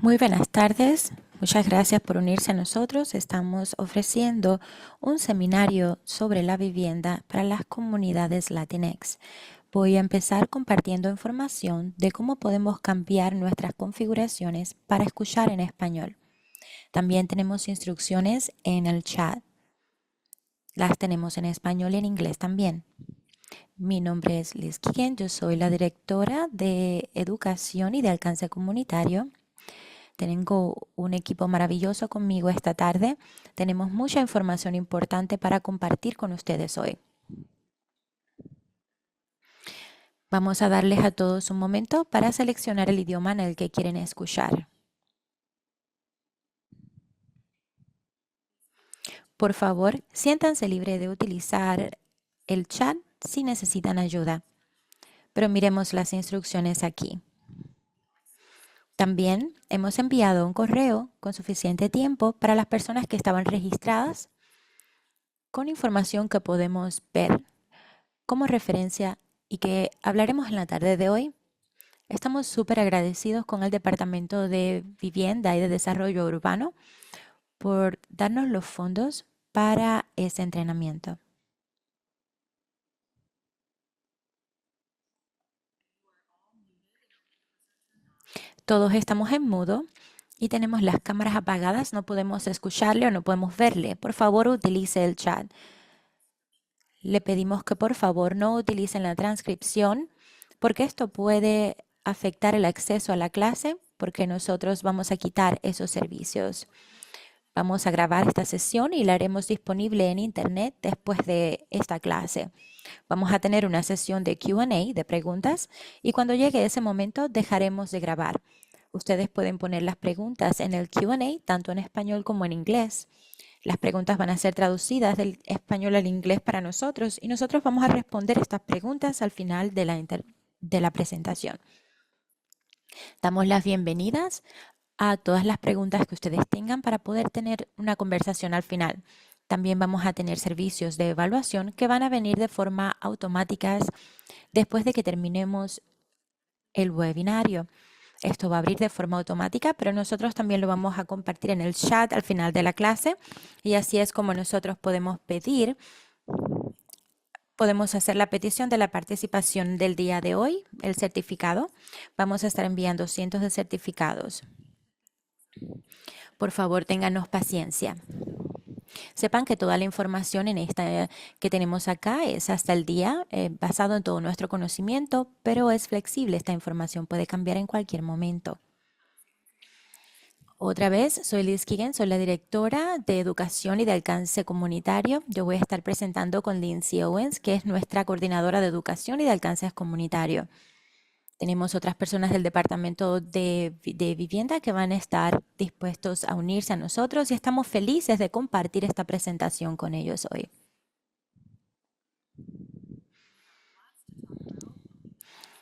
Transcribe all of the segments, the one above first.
Muy buenas tardes. Muchas gracias por unirse a nosotros. Estamos ofreciendo un seminario sobre la vivienda para las comunidades Latinx. Voy a empezar compartiendo información de cómo podemos cambiar nuestras configuraciones para escuchar en español. También tenemos instrucciones en el chat. Las tenemos en español y en inglés también. Mi nombre es Liz Kigen. Yo soy la directora de Educación y de Alcance Comunitario. Tengo un equipo maravilloso conmigo esta tarde. Tenemos mucha información importante para compartir con ustedes hoy. Vamos a darles a todos un momento para seleccionar el idioma en el que quieren escuchar. Por favor, siéntanse libres de utilizar el chat si necesitan ayuda. Pero miremos las instrucciones aquí. También hemos enviado un correo con suficiente tiempo para las personas que estaban registradas con información que podemos ver como referencia y que hablaremos en la tarde de hoy. Estamos súper agradecidos con el Departamento de Vivienda y de Desarrollo Urbano por darnos los fondos para este entrenamiento. Todos estamos en mudo y tenemos las cámaras apagadas. No podemos escucharle o no podemos verle. Por favor, utilice el chat. Le pedimos que por favor no utilicen la transcripción porque esto puede afectar el acceso a la clase porque nosotros vamos a quitar esos servicios. Vamos a grabar esta sesión y la haremos disponible en internet después de esta clase. Vamos a tener una sesión de Q&A, de preguntas, y cuando llegue ese momento dejaremos de grabar. Ustedes pueden poner las preguntas en el Q&A, tanto en español como en inglés. Las preguntas van a ser traducidas del español al inglés para nosotros y nosotros vamos a responder estas preguntas al final de la presentación. Damos las bienvenidas a todas las preguntas que ustedes tengan para poder tener una conversación al final. También vamos a tener servicios de evaluación que van a venir de forma automática después de que terminemos el webinario. Esto va a abrir de forma automática, pero nosotros también lo vamos a compartir en el chat al final de la clase y así es como nosotros podemos hacer la petición de la participación del día de hoy, el certificado. Vamos a estar enviando cientos de certificados. Por favor, ténganos paciencia. Sepan que toda la información en esta que tenemos acá es hasta el día, basado en todo nuestro conocimiento, pero es flexible. Esta información puede cambiar en cualquier momento. Otra vez, soy Liz Kigen, soy la directora de Educación y de Alcance Comunitario. Yo voy a estar presentando con Lindsay Owens, que es nuestra coordinadora de Educación y de Alcance Comunitario. Tenemos otras personas del Departamento de Vivienda que van a estar dispuestos a unirse a nosotros y estamos felices de compartir esta presentación con ellos hoy.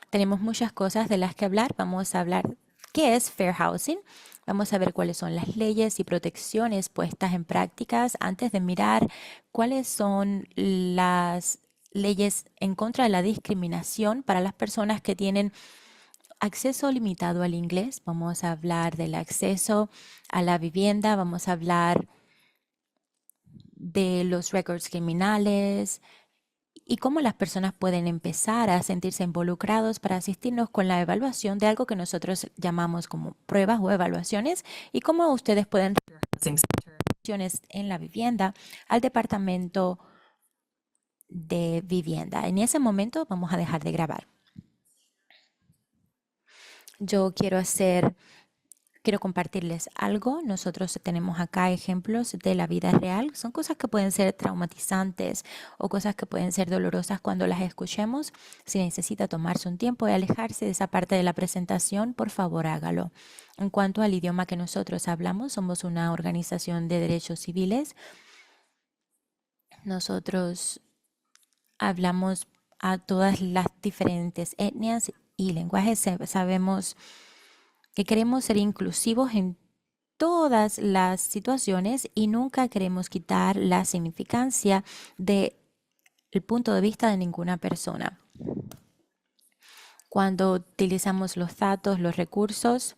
Tenemos muchas cosas de las que hablar. Vamos a hablar qué es Fair Housing. Vamos a ver cuáles son las leyes y protecciones puestas en prácticas antes de mirar cuáles son las leyes en contra de la discriminación para las personas que tienen acceso limitado al inglés. Vamos a hablar del acceso a la vivienda. Vamos a hablar de los récords criminales y cómo las personas pueden empezar a sentirse involucrados para asistirnos con la evaluación de algo que nosotros llamamos como pruebas o evaluaciones y cómo ustedes pueden en la vivienda al departamento de vivienda. En ese momento vamos a dejar de grabar. Yo quiero compartirles algo. Nosotros tenemos acá ejemplos de la vida real. Son cosas que pueden ser traumatizantes o cosas que pueden ser dolorosas cuando las escuchemos. Si necesita tomarse un tiempo y alejarse de esa parte de la presentación, por favor hágalo. En cuanto al idioma que nosotros hablamos, somos una organización de derechos civiles. Nosotros hablamos a todas las diferentes etnias y lenguajes. Sabemos que queremos ser inclusivos en todas las situaciones y nunca queremos quitar la significancia del punto de vista de ninguna persona. Cuando utilizamos los datos, los recursos,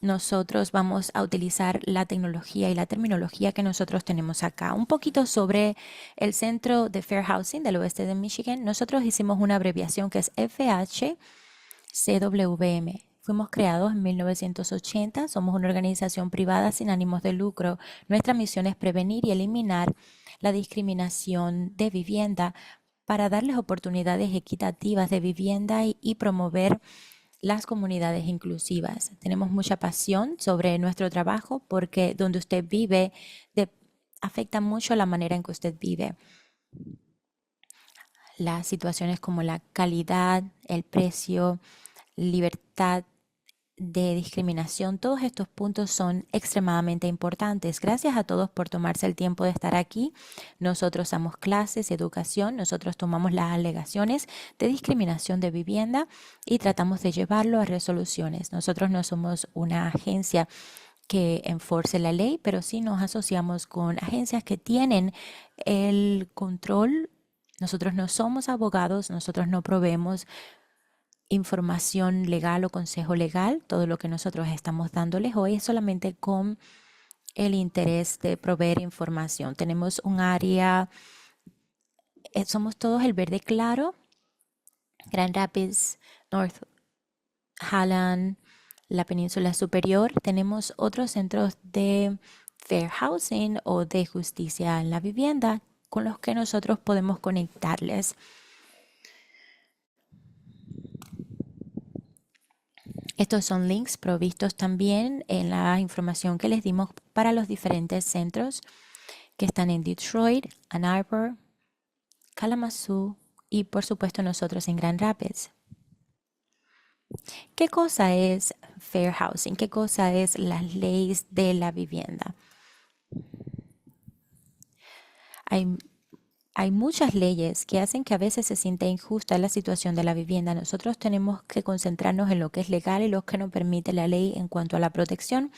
nosotros vamos a utilizar la tecnología y la terminología que nosotros tenemos acá. Un poquito sobre el Centro de Fair Housing del oeste de Michigan. Nosotros hicimos una abreviación que es FHCWM. Fuimos creados en 1980. Somos una organización privada sin ánimos de lucro. Nuestra misión es prevenir y eliminar la discriminación de vivienda para darles oportunidades equitativas de vivienda y promover las comunidades inclusivas. Tenemos mucha pasión sobre nuestro trabajo porque donde usted vive afecta mucho la manera en que usted vive. Las situaciones como la calidad, el precio, libertad de discriminación, todos estos puntos son extremadamente importantes. Gracias a todos por tomarse el tiempo de estar aquí. Nosotros damos clases, educación, nosotros tomamos las alegaciones de discriminación de vivienda y tratamos de llevarlo a resoluciones. Nosotros no somos una agencia que enforce la ley, pero sí nos asociamos con agencias que tienen el control. Nosotros no somos abogados, nosotros no proveemos información legal o consejo legal. Todo lo que nosotros estamos dándoles hoy es solamente con el interés de proveer información. Tenemos un área, somos todos el verde claro, Grand Rapids, North Halland, la península superior. Tenemos otros centros de fair housing o de justicia en la vivienda con los que nosotros podemos conectarles. Estos son links provistos también en la información que les dimos para los diferentes centros que están en Detroit, Ann Arbor, Kalamazoo y por supuesto nosotros en Grand Rapids. ¿Qué cosa es fair housing? ¿Qué cosa es las leyes de la vivienda? Hay muchas leyes que hacen que a veces se sienta injusta la situación de la vivienda. Nosotros tenemos que concentrarnos en lo que es legal y lo que nos permite la ley en cuanto a la protección.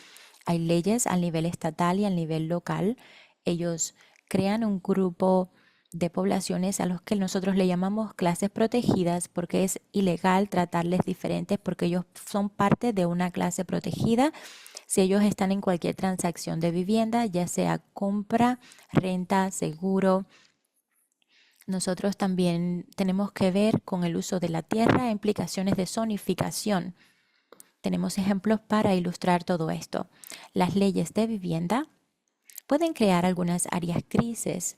Hay leyes a nivel estatal y a nivel local. Ellos crean un grupo de poblaciones a los que nosotros le llamamos clases protegidas porque es ilegal tratarles diferentes porque ellos son parte de una clase protegida. Si ellos están en cualquier transacción de vivienda, ya sea compra, renta, seguro, nosotros también tenemos que ver con el uso de la tierra e implicaciones de zonificación. Tenemos ejemplos para ilustrar todo esto. Las leyes de vivienda pueden crear algunas áreas grises.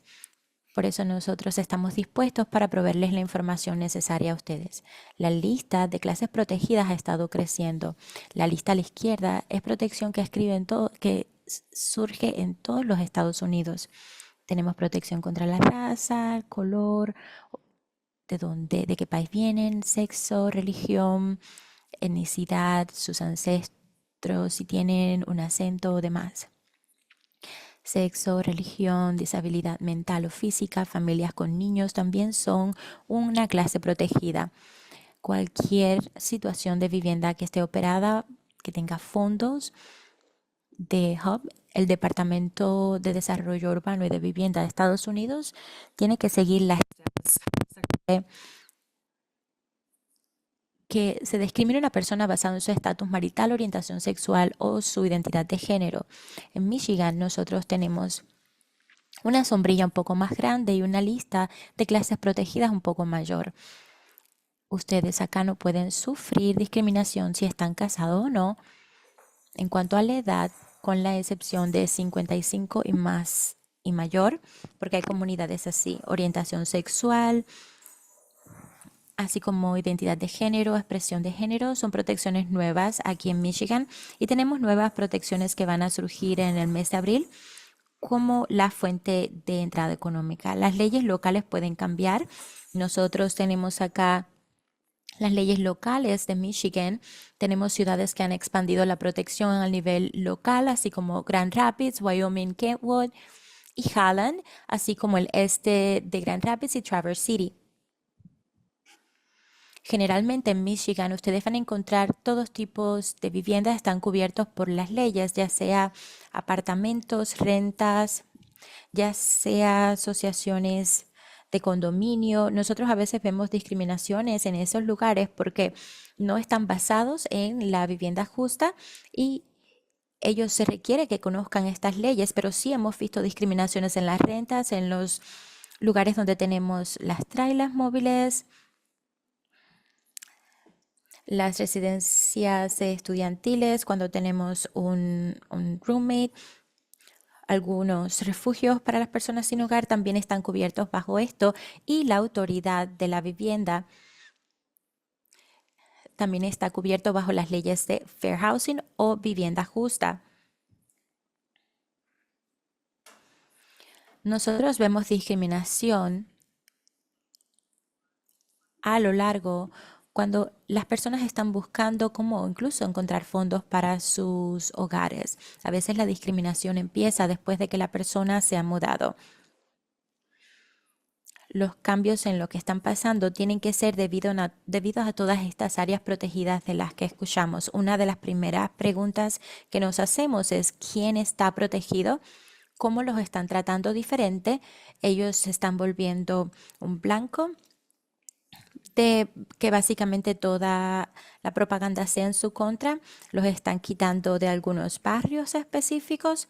Por eso nosotros estamos dispuestos para proveerles la información necesaria a ustedes. La lista de clases protegidas ha estado creciendo. La lista a la izquierda es protección que surge en todos los Estados Unidos. Tenemos protección contra la raza, el color, de qué país vienen, sexo, religión, etnicidad, sus ancestros, si tienen un acento o demás. Sexo, religión, disabilidad mental o física, familias con niños también son una clase protegida. Cualquier situación de vivienda que esté operada, que tenga fondos de HUB, el Departamento de Desarrollo Urbano y de Vivienda de Estados Unidos, tiene que seguir las que se discrimine a una persona basada en su estatus marital, orientación sexual o su identidad de género. En Michigan nosotros tenemos una sombrilla un poco más grande y una lista de clases protegidas un poco mayor. Ustedes acá no pueden sufrir discriminación si están casados o no en cuanto a la edad, con la excepción de 55 y más y mayor, porque hay comunidades así, orientación sexual, así como identidad de género, expresión de género, son protecciones nuevas aquí en Michigan y tenemos nuevas protecciones que van a surgir en el mes de abril como la fuente de entrada económica. Las leyes locales pueden cambiar. Nosotros tenemos acá las leyes locales de Michigan. Tenemos ciudades que han expandido la protección al nivel local, así como Grand Rapids, Wyoming, Kentwood y Halland, así como el este de Grand Rapids y Traverse City. Generalmente en Michigan ustedes van a encontrar todos tipos de viviendas están cubiertos por las leyes, ya sea apartamentos, rentas, ya sea asociaciones de condominio. Nosotros a veces vemos discriminaciones en esos lugares porque no están basados en la vivienda justa y ellos se requiere que conozcan estas leyes, pero sí hemos visto discriminaciones en las rentas, en los lugares donde tenemos las trailas móviles, las residencias estudiantiles, cuando tenemos un roommate. Algunos refugios para las personas sin hogar también están cubiertos bajo esto y la autoridad de la vivienda también está cubierto bajo las leyes de Fair Housing o vivienda justa. Nosotros vemos discriminación a lo largo cuando las personas están buscando cómo incluso encontrar fondos para sus hogares. A veces la discriminación empieza después de que la persona se ha mudado. Los cambios en lo que están pasando tienen que ser debido a todas estas áreas protegidas de las que escuchamos. Una de las primeras preguntas que nos hacemos es ¿quién está protegido? ¿Cómo los están tratando diferente? Ellos se están volviendo un blanco de que básicamente toda la propaganda sea en su contra. Los están quitando de algunos barrios específicos.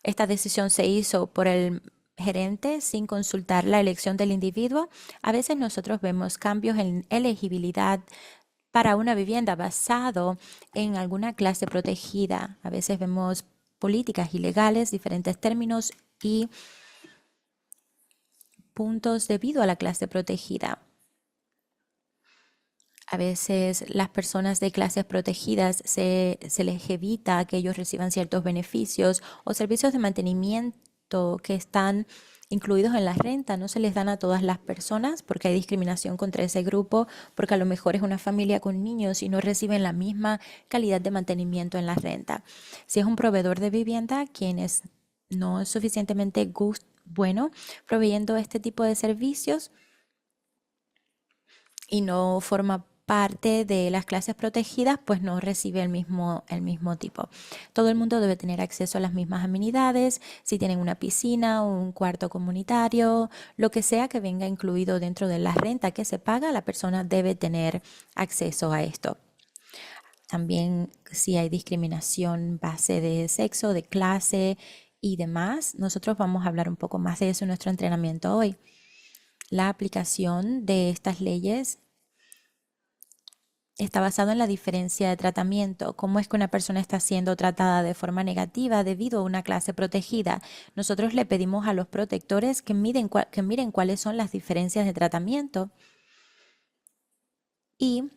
Esta decisión se hizo por el gerente sin consultar la elección del individuo. A veces nosotros vemos cambios en elegibilidad para una vivienda basado en alguna clase protegida. A veces vemos políticas ilegales, diferentes términos y puntos debido a la clase protegida. A veces las personas de clases protegidas se les evita que ellos reciban ciertos beneficios o servicios de mantenimiento que están incluidos en la renta. No se les dan a todas las personas porque hay discriminación contra ese grupo, porque a lo mejor es una familia con niños y no reciben la misma calidad de mantenimiento en la renta. Si es un proveedor de vivienda, quien no es suficientemente bueno proveyendo este tipo de servicios, y no forma parte de las clases protegidas, pues no recibe el mismo tipo. Todo el mundo debe tener acceso a las mismas amenidades, si tienen una piscina, un cuarto comunitario, lo que sea que venga incluido dentro de la renta que se paga, la persona debe tener acceso a esto. También si hay discriminación base de sexo, de clase y demás, nosotros vamos a hablar un poco más de eso en nuestro entrenamiento hoy. La aplicación de estas leyes está basado en la diferencia de tratamiento, cómo es que una persona está siendo tratada de forma negativa debido a una clase protegida. Nosotros le pedimos a los protectores que miren cuáles son las diferencias de tratamiento y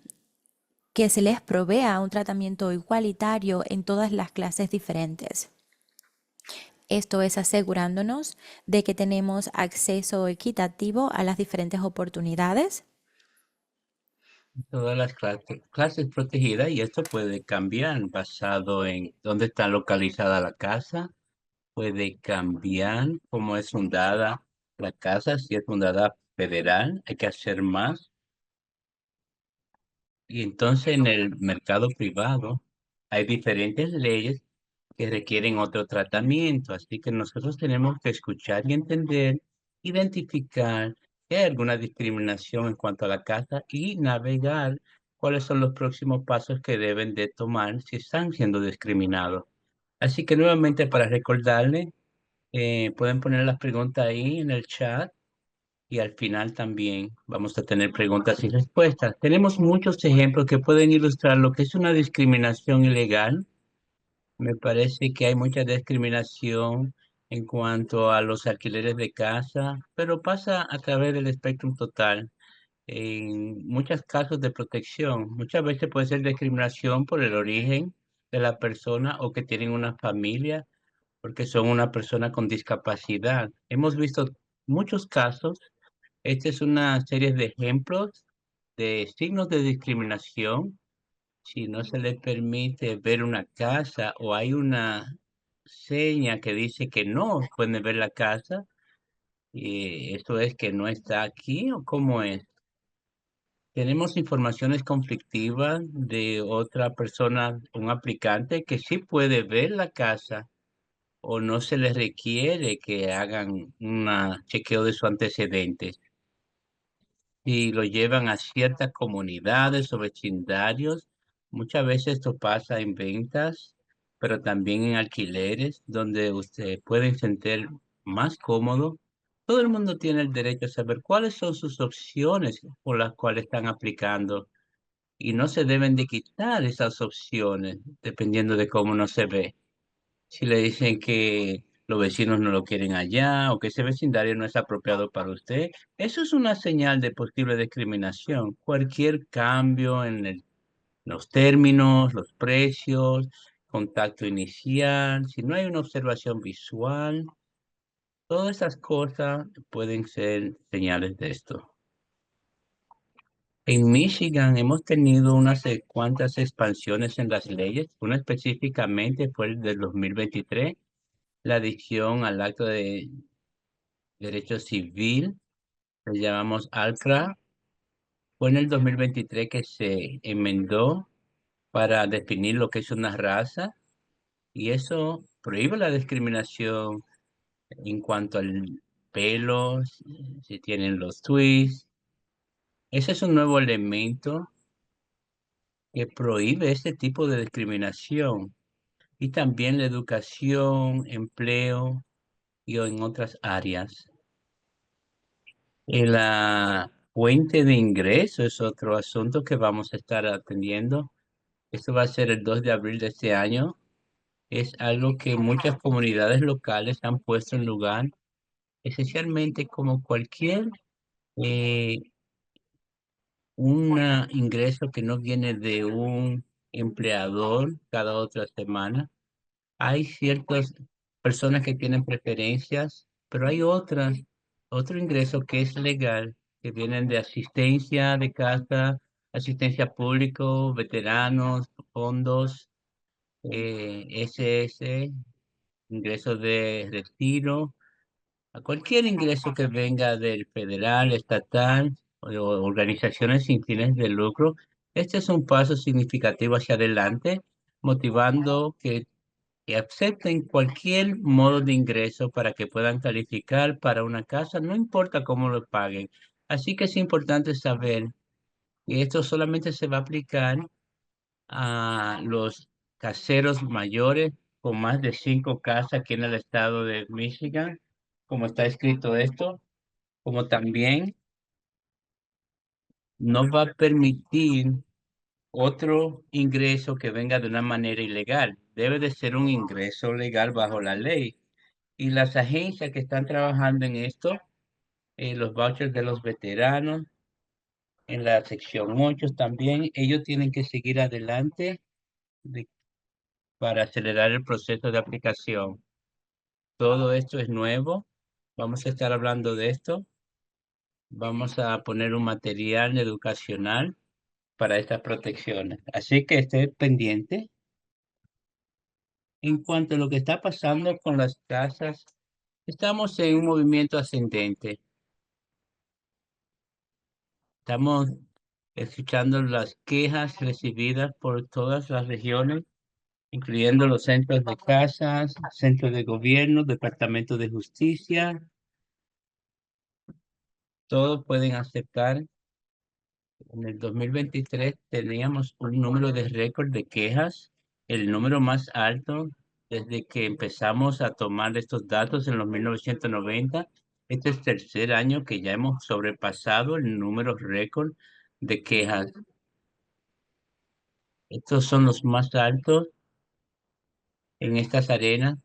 que se les provea un tratamiento igualitario en todas las clases diferentes. Esto es asegurándonos de que tenemos acceso equitativo a las diferentes oportunidades. Todas las clases protegidas y esto puede cambiar basado en dónde está localizada la casa, puede cambiar cómo es fundada la casa, si es fundada federal, hay que hacer más. Y entonces en el mercado privado hay diferentes leyes que requieren otro tratamiento, así que nosotros tenemos que escuchar y entender, identificar si hay alguna discriminación en cuanto a la casa y navegar cuáles son los próximos pasos que deben de tomar si están siendo discriminados. Así que nuevamente para recordarle, pueden poner las preguntas ahí en el chat y al final también vamos a tener preguntas y respuestas. Tenemos muchos ejemplos que pueden ilustrar lo que es una discriminación ilegal. Me parece que hay mucha discriminación en cuanto a los alquileres de casa, pero pasa a través del espectro total. En muchos casos de protección, muchas veces puede ser discriminación por el origen de la persona o que tienen una familia, porque son una persona con discapacidad. Hemos visto muchos casos. Esta es una serie de ejemplos de signos de discriminación si no se le permite ver una casa o hay una seña que dice que no pueden ver la casa, y esto es que no está aquí o cómo es. Tenemos informaciones conflictivas de otra persona, un aplicante que sí puede ver la casa o no se les requiere que hagan un chequeo de sus antecedentes. Y lo llevan a ciertas comunidades o vecindarios Muchas veces esto pasa en ventas, pero también en alquileres, donde usted puede sentir más cómodo. Todo el mundo tiene el derecho a saber cuáles son sus opciones por las cuales están aplicando y no se deben de quitar esas opciones dependiendo de cómo uno se ve. Si le dicen que los vecinos no lo quieren allá o que ese vecindario no es apropiado para usted, eso es una señal de posible discriminación. Cualquier cambio en los términos, los precios, contacto inicial, si no hay una observación visual, todas esas cosas pueden ser señales de esto. En Michigan hemos tenido unas cuantas expansiones en las leyes, una específicamente fue el del 2023, la adición al acto de derecho civil, le llamamos ALCRA, fue en el 2023 que se enmendó para definir lo que es una raza y eso prohíbe la discriminación en cuanto al pelo, si tienen los twists. Ese es un nuevo elemento que prohíbe este tipo de discriminación y también la educación, empleo y en otras áreas. La fuente de ingreso es otro asunto que vamos a estar atendiendo. Esto va a ser el 2 de abril de este año. Es algo que muchas comunidades locales han puesto en lugar, esencialmente como cualquier eh, un ingreso que no viene de un empleador cada otra semana. Hay ciertas personas que tienen preferencias, pero hay otro ingreso que es legal, que vienen de asistencia de casa, asistencia público, veteranos, fondos, SS, ingresos de retiro, a cualquier ingreso que venga del federal, estatal o organizaciones sin fines de lucro. Este es un paso significativo hacia adelante, motivando que acepten cualquier modo de ingreso para que puedan calificar para una casa, no importa cómo lo paguen. Así que es importante saber que esto solamente se va a aplicar a los caseros mayores con más de 5 casas aquí en el estado de Michigan, como está escrito esto, como también no va a permitir otro ingreso que venga de una manera ilegal. Debe de ser un ingreso legal bajo la ley. Y las agencias que están trabajando en esto, los vouchers de los veteranos, en la sección 8 también, ellos tienen que seguir adelante de- para acelerar el proceso de aplicación. Todo esto es nuevo. Vamos a estar hablando de esto. Vamos a poner un material educacional para estas protecciones. Así que esté pendiente. En cuanto a lo que está pasando con las casas, estamos en un movimiento ascendente. Estamos escuchando las quejas recibidas por todas las regiones, incluyendo los centros de casas, centros de gobierno, departamentos de justicia. Todos pueden aceptar. En el 2023 teníamos un número de récord de quejas, el número más alto desde que empezamos a tomar estos datos en los 1990. Este es el tercer año que ya hemos sobrepasado el número récord de quejas. Estos son los más altos en estas arenas.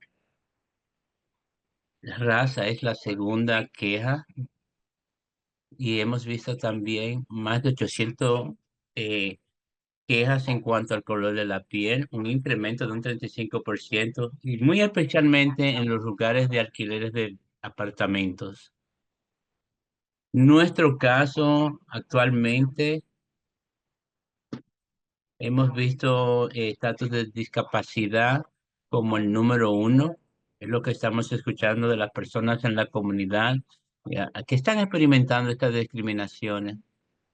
La raza es la segunda queja y hemos visto también más de 800 eh, quejas en cuanto al color de la piel, un incremento de un 35% y muy especialmente en los lugares de alquileres de apartamentos. Nuestro caso actualmente hemos visto estatus de discapacidad como el número uno, es lo que estamos escuchando de las personas en la comunidad que están experimentando estas discriminaciones.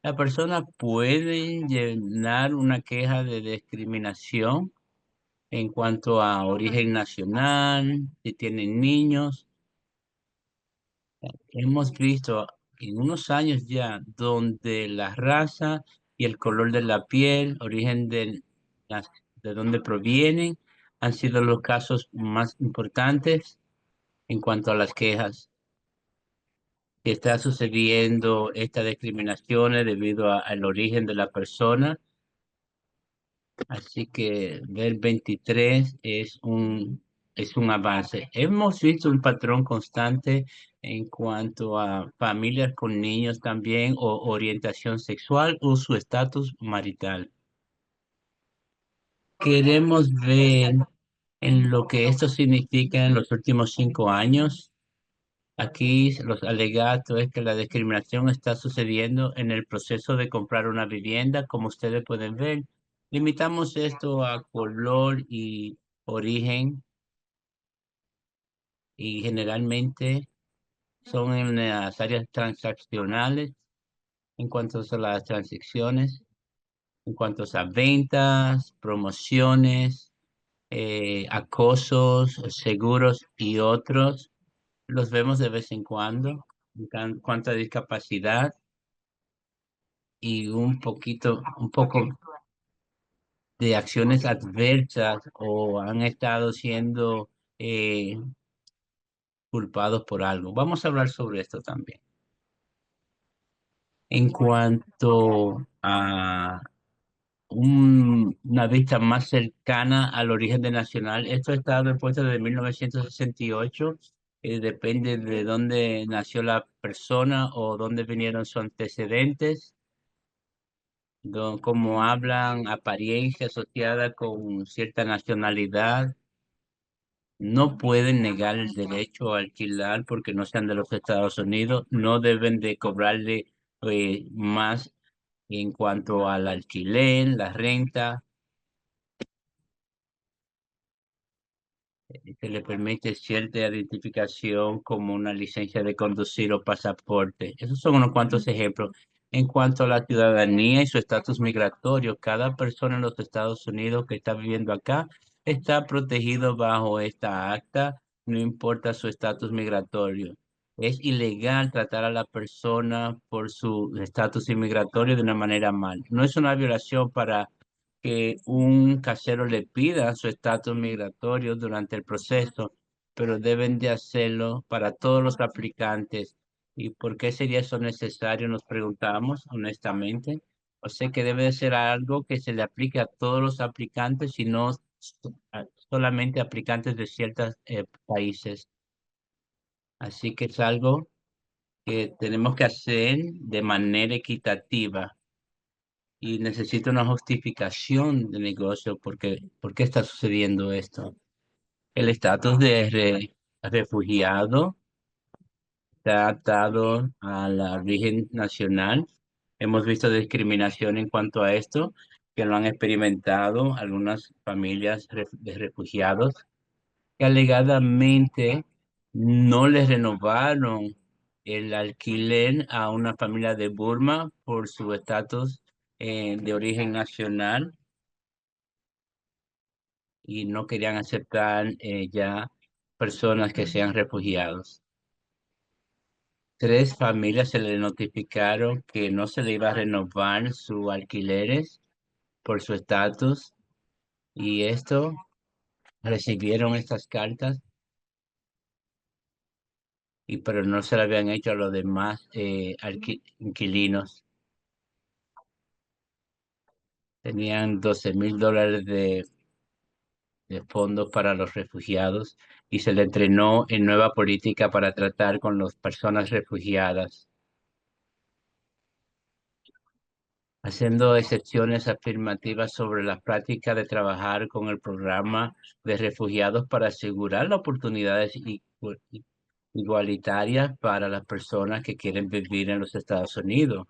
La persona puede llenar una queja de discriminación en cuanto a origen nacional, si tienen niños. Hemos visto en unos años ya donde la raza y el color de la piel, origen las- de dónde provienen, han sido los casos más importantes en cuanto a las quejas que está sucediendo estas discriminaciones debido al origen de la persona. Así que ver 23 es un avance. Hemos visto un patrón constante en cuanto a familias con niños también o orientación sexual o su estatus marital. Queremos ver en lo que esto significa en los últimos 5 años. Aquí los alegatos es que la discriminación está sucediendo en el proceso de comprar una vivienda, como ustedes pueden ver. Limitamos esto a color y origen y generalmente son en las áreas transaccionales en cuanto a las transacciones, en cuanto a ventas, promociones, acosos, seguros y otros. Los vemos de vez en cuando en cuanto a discapacidad y un poco de acciones adversas o han estado siendo eh, culpados por algo. Vamos a hablar sobre esto también. En cuanto a una vista más cercana al origen de nacional, esto está repuesto desde 1968. Depende de dónde nació la persona o dónde vinieron sus antecedentes. Cómo hablan, apariencia asociada con cierta nacionalidad, no pueden negar el derecho a alquilar porque no sean de los Estados Unidos, no deben de cobrarle más en cuanto al alquiler, la renta, que le permite cierta identificación como una licencia de conducir o pasaporte. Esos son unos cuantos ejemplos. En cuanto a la ciudadanía y su estatus migratorio, cada persona en los Estados Unidos que está viviendo acá está protegido bajo esta acta, no importa su estatus migratorio. Es ilegal tratar a la persona por su estatus inmigratorio de una manera mal. No es una violación para que un casero le pida su estatus migratorio durante el proceso, pero deben de hacerlo para todos los aplicantes. ¿Y por qué sería eso necesario? Nos preguntamos honestamente. O sea que debe de ser algo que se le aplique a todos los aplicantes y no solamente aplicantes de ciertos países. Así que es algo que tenemos que hacer de manera equitativa y necesito una justificación de negocio porque ¿por qué está sucediendo esto? El estatus de refugiado está atado a la origen nacional. Hemos visto discriminación en cuanto a esto, que lo han experimentado algunas familias de refugiados que alegadamente no les renovaron el alquiler a una familia de Burma por su estatus de origen nacional y no querían aceptar ya personas que sean refugiados. 3 familias se le notificaron que no se le iba a renovar sus alquileres por su estatus y esto recibieron estas cartas y pero no se lo habían hecho a los demás inquilinos. Tenían $12,000 de fondos para los refugiados y se le entrenó en nueva política para tratar con las personas refugiadas, haciendo excepciones afirmativas sobre la práctica de trabajar con el programa de refugiados para asegurar las oportunidades igualitarias para las personas que quieren vivir en los Estados Unidos.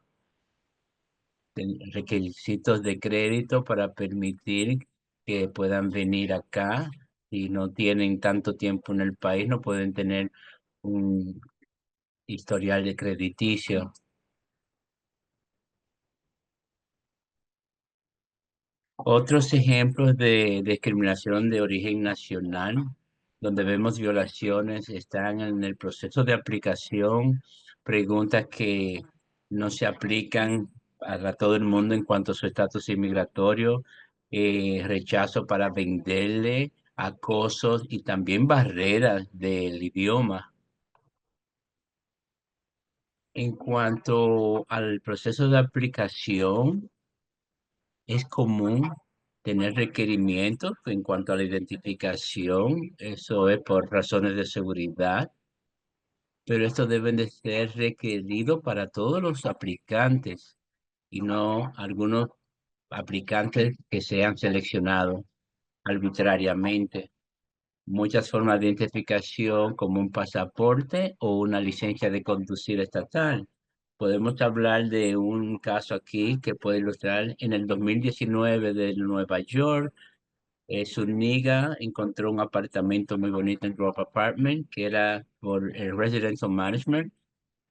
Requisitos de crédito para permitir que puedan venir acá. Si no tienen tanto tiempo en el país, no pueden tener un historial de crediticio. Otros ejemplos de discriminación de origen nacional, donde vemos violaciones, están en el proceso de aplicación, preguntas que no se aplican a todo el mundo en cuanto a su estatus inmigratorio, rechazo para venderle, acosos y también barreras del idioma. En cuanto al proceso de aplicación, es común tener requerimientos en cuanto a la identificación, eso es por razones de seguridad, pero esto deben de ser requerido para todos los aplicantes y no algunos aplicantes que sean seleccionados arbitrariamente. Muchas formas de identificación como un pasaporte o una licencia de conducir estatal. Podemos hablar de un caso aquí que puede ilustrar en el 2019 de Nueva York. Zúñiga encontró un apartamento muy bonito en Grove Apartment que era por el Residential Management.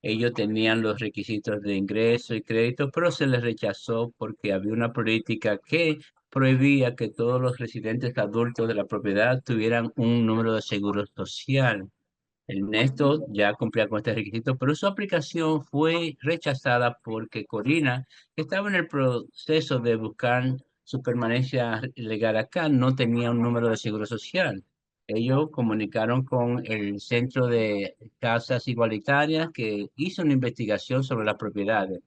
Ellos tenían los requisitos de ingreso y crédito, pero se les rechazó porque había una política que prohibía que todos los residentes adultos de la propiedad tuvieran un número de seguro social. Ernesto ya cumplía con este requisito, pero su aplicación fue rechazada porque Corina, que estaba en el proceso de buscar su permanencia legal acá, no tenía un número de seguro social. Ellos comunicaron con el Centro de Casas Igualitarias que hizo una investigación sobre las propiedades.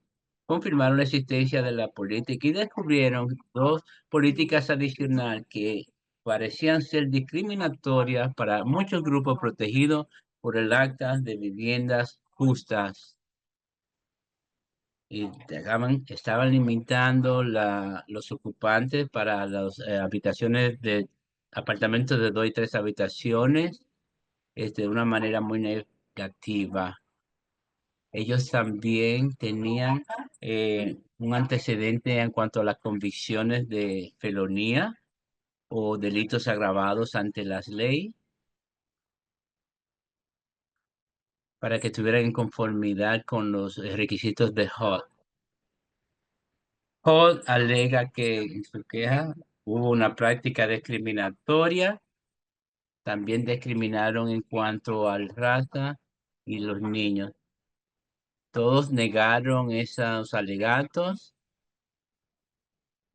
Confirmaron la existencia de la política y descubrieron dos políticas adicionales que parecían ser discriminatorias para muchos grupos protegidos por el Acta de Viviendas Justas y estaban limitando los ocupantes para las habitaciones de apartamentos de 2 y 3 habitaciones de una manera muy negativa. Ellos también tenían un antecedente en cuanto a las convicciones de felonía o delitos agravados ante las leyes para que estuvieran en conformidad con los requisitos de HUD. HUD alega que en su queja hubo una práctica discriminatoria, también discriminaron en cuanto al raza y los niños. Todos negaron esos alegatos.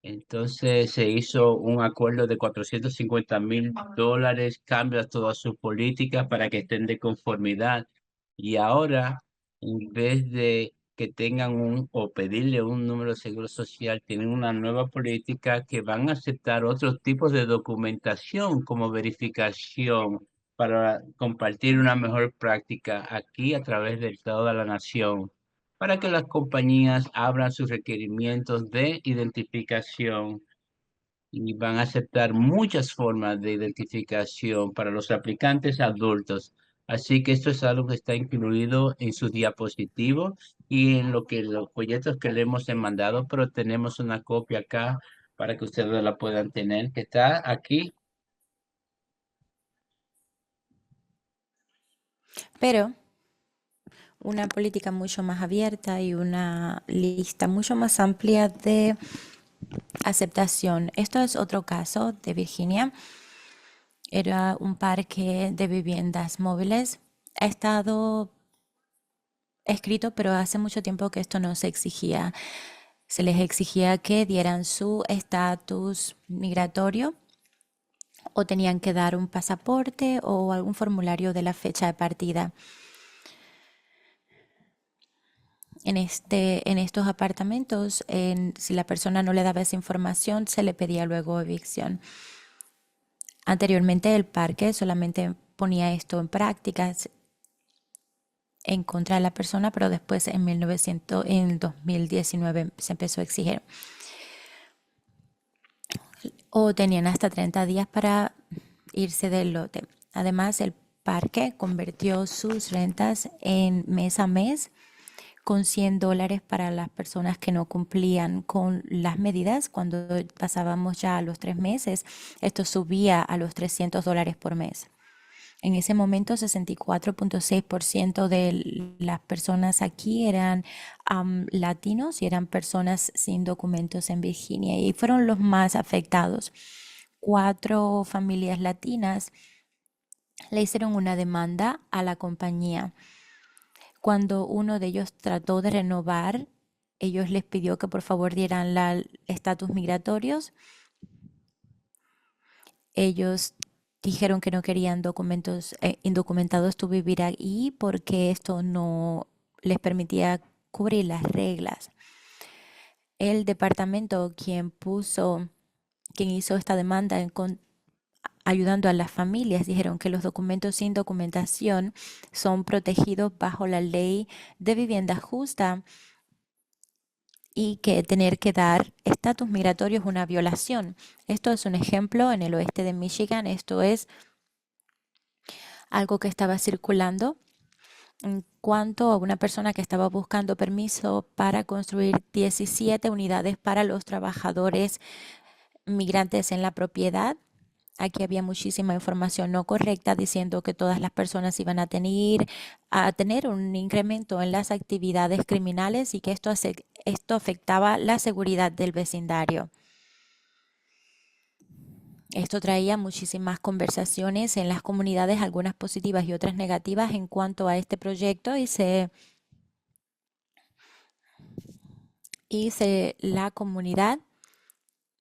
Entonces se hizo un acuerdo de $450,000, cambia todas sus políticas para que estén de conformidad. Y ahora, en vez de que tengan o pedirle un número de seguro social, tienen una nueva política que van a aceptar otros tipos de documentación como verificación para compartir una mejor práctica aquí a través de toda la nación para que las compañías abran sus requerimientos de identificación y van a aceptar muchas formas de identificación para los aplicantes adultos. Así que esto es algo que está incluido en sus diapositivos y en lo que los folletos que le hemos mandado, pero tenemos una copia acá para que ustedes la puedan tener, que está aquí. Pero una política mucho más abierta y una lista mucho más amplia de aceptación. Esto es otro caso de Virginia. Era un parque de viviendas móviles. Ha estado escrito, pero hace mucho tiempo que esto no se exigía. Se les exigía que dieran su estatus migratorio o tenían que dar un pasaporte o algún formulario de la fecha de partida. En estos apartamentos, si la persona no le daba esa información, se le pedía luego evicción. Anteriormente el parque solamente ponía esto en práctica en contra de la persona, pero después en 2019 se empezó a exigir. O tenían hasta 30 días para irse del lote. Además, el parque convirtió sus rentas en mes a mes con $100 para las personas que no cumplían con las medidas. Cuando pasábamos ya a los 3 meses, esto subía a los $300 por mes. En ese momento, 64.6% de las personas aquí eran latinos y eran personas sin documentos en Virginia y fueron los más afectados. 4 familias latinas le hicieron una demanda a la compañía. Cuando uno de ellos trató de renovar, ellos les pidió que por favor dieran el estatus migratorios Ellos dijeron que no querían documentos indocumentados tu vivir ahí porque esto no les permitía cubrir las reglas. El departamento quien hizo esta demanda ayudando a las familias, dijeron que los documentos sin documentación son protegidos bajo la ley de vivienda justa y que tener que dar estatus migratorio es una violación. Esto es un ejemplo en el oeste de Michigan. Esto es algo que estaba circulando en cuanto a una persona que estaba buscando permiso para construir 17 unidades para los trabajadores migrantes en la propiedad. Aquí había muchísima información no correcta diciendo que todas las personas iban a tener un incremento en las actividades criminales y que esto afectaba la seguridad del vecindario. Esto traía muchísimas conversaciones en las comunidades, algunas positivas y otras negativas en cuanto a este proyecto la comunidad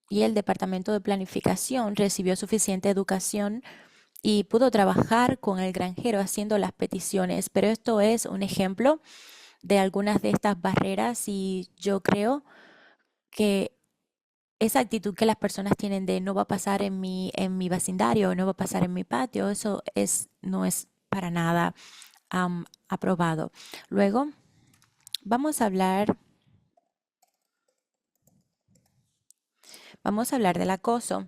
y el Departamento de Planificación recibió suficiente educación y pudo trabajar con el granjero haciendo las peticiones. Pero esto es un ejemplo de algunas de estas barreras y yo creo que esa actitud que las personas tienen de no va a pasar en mi vecindario, no va a pasar en mi patio, no es para nada aprobado. Luego vamos a hablar del acoso.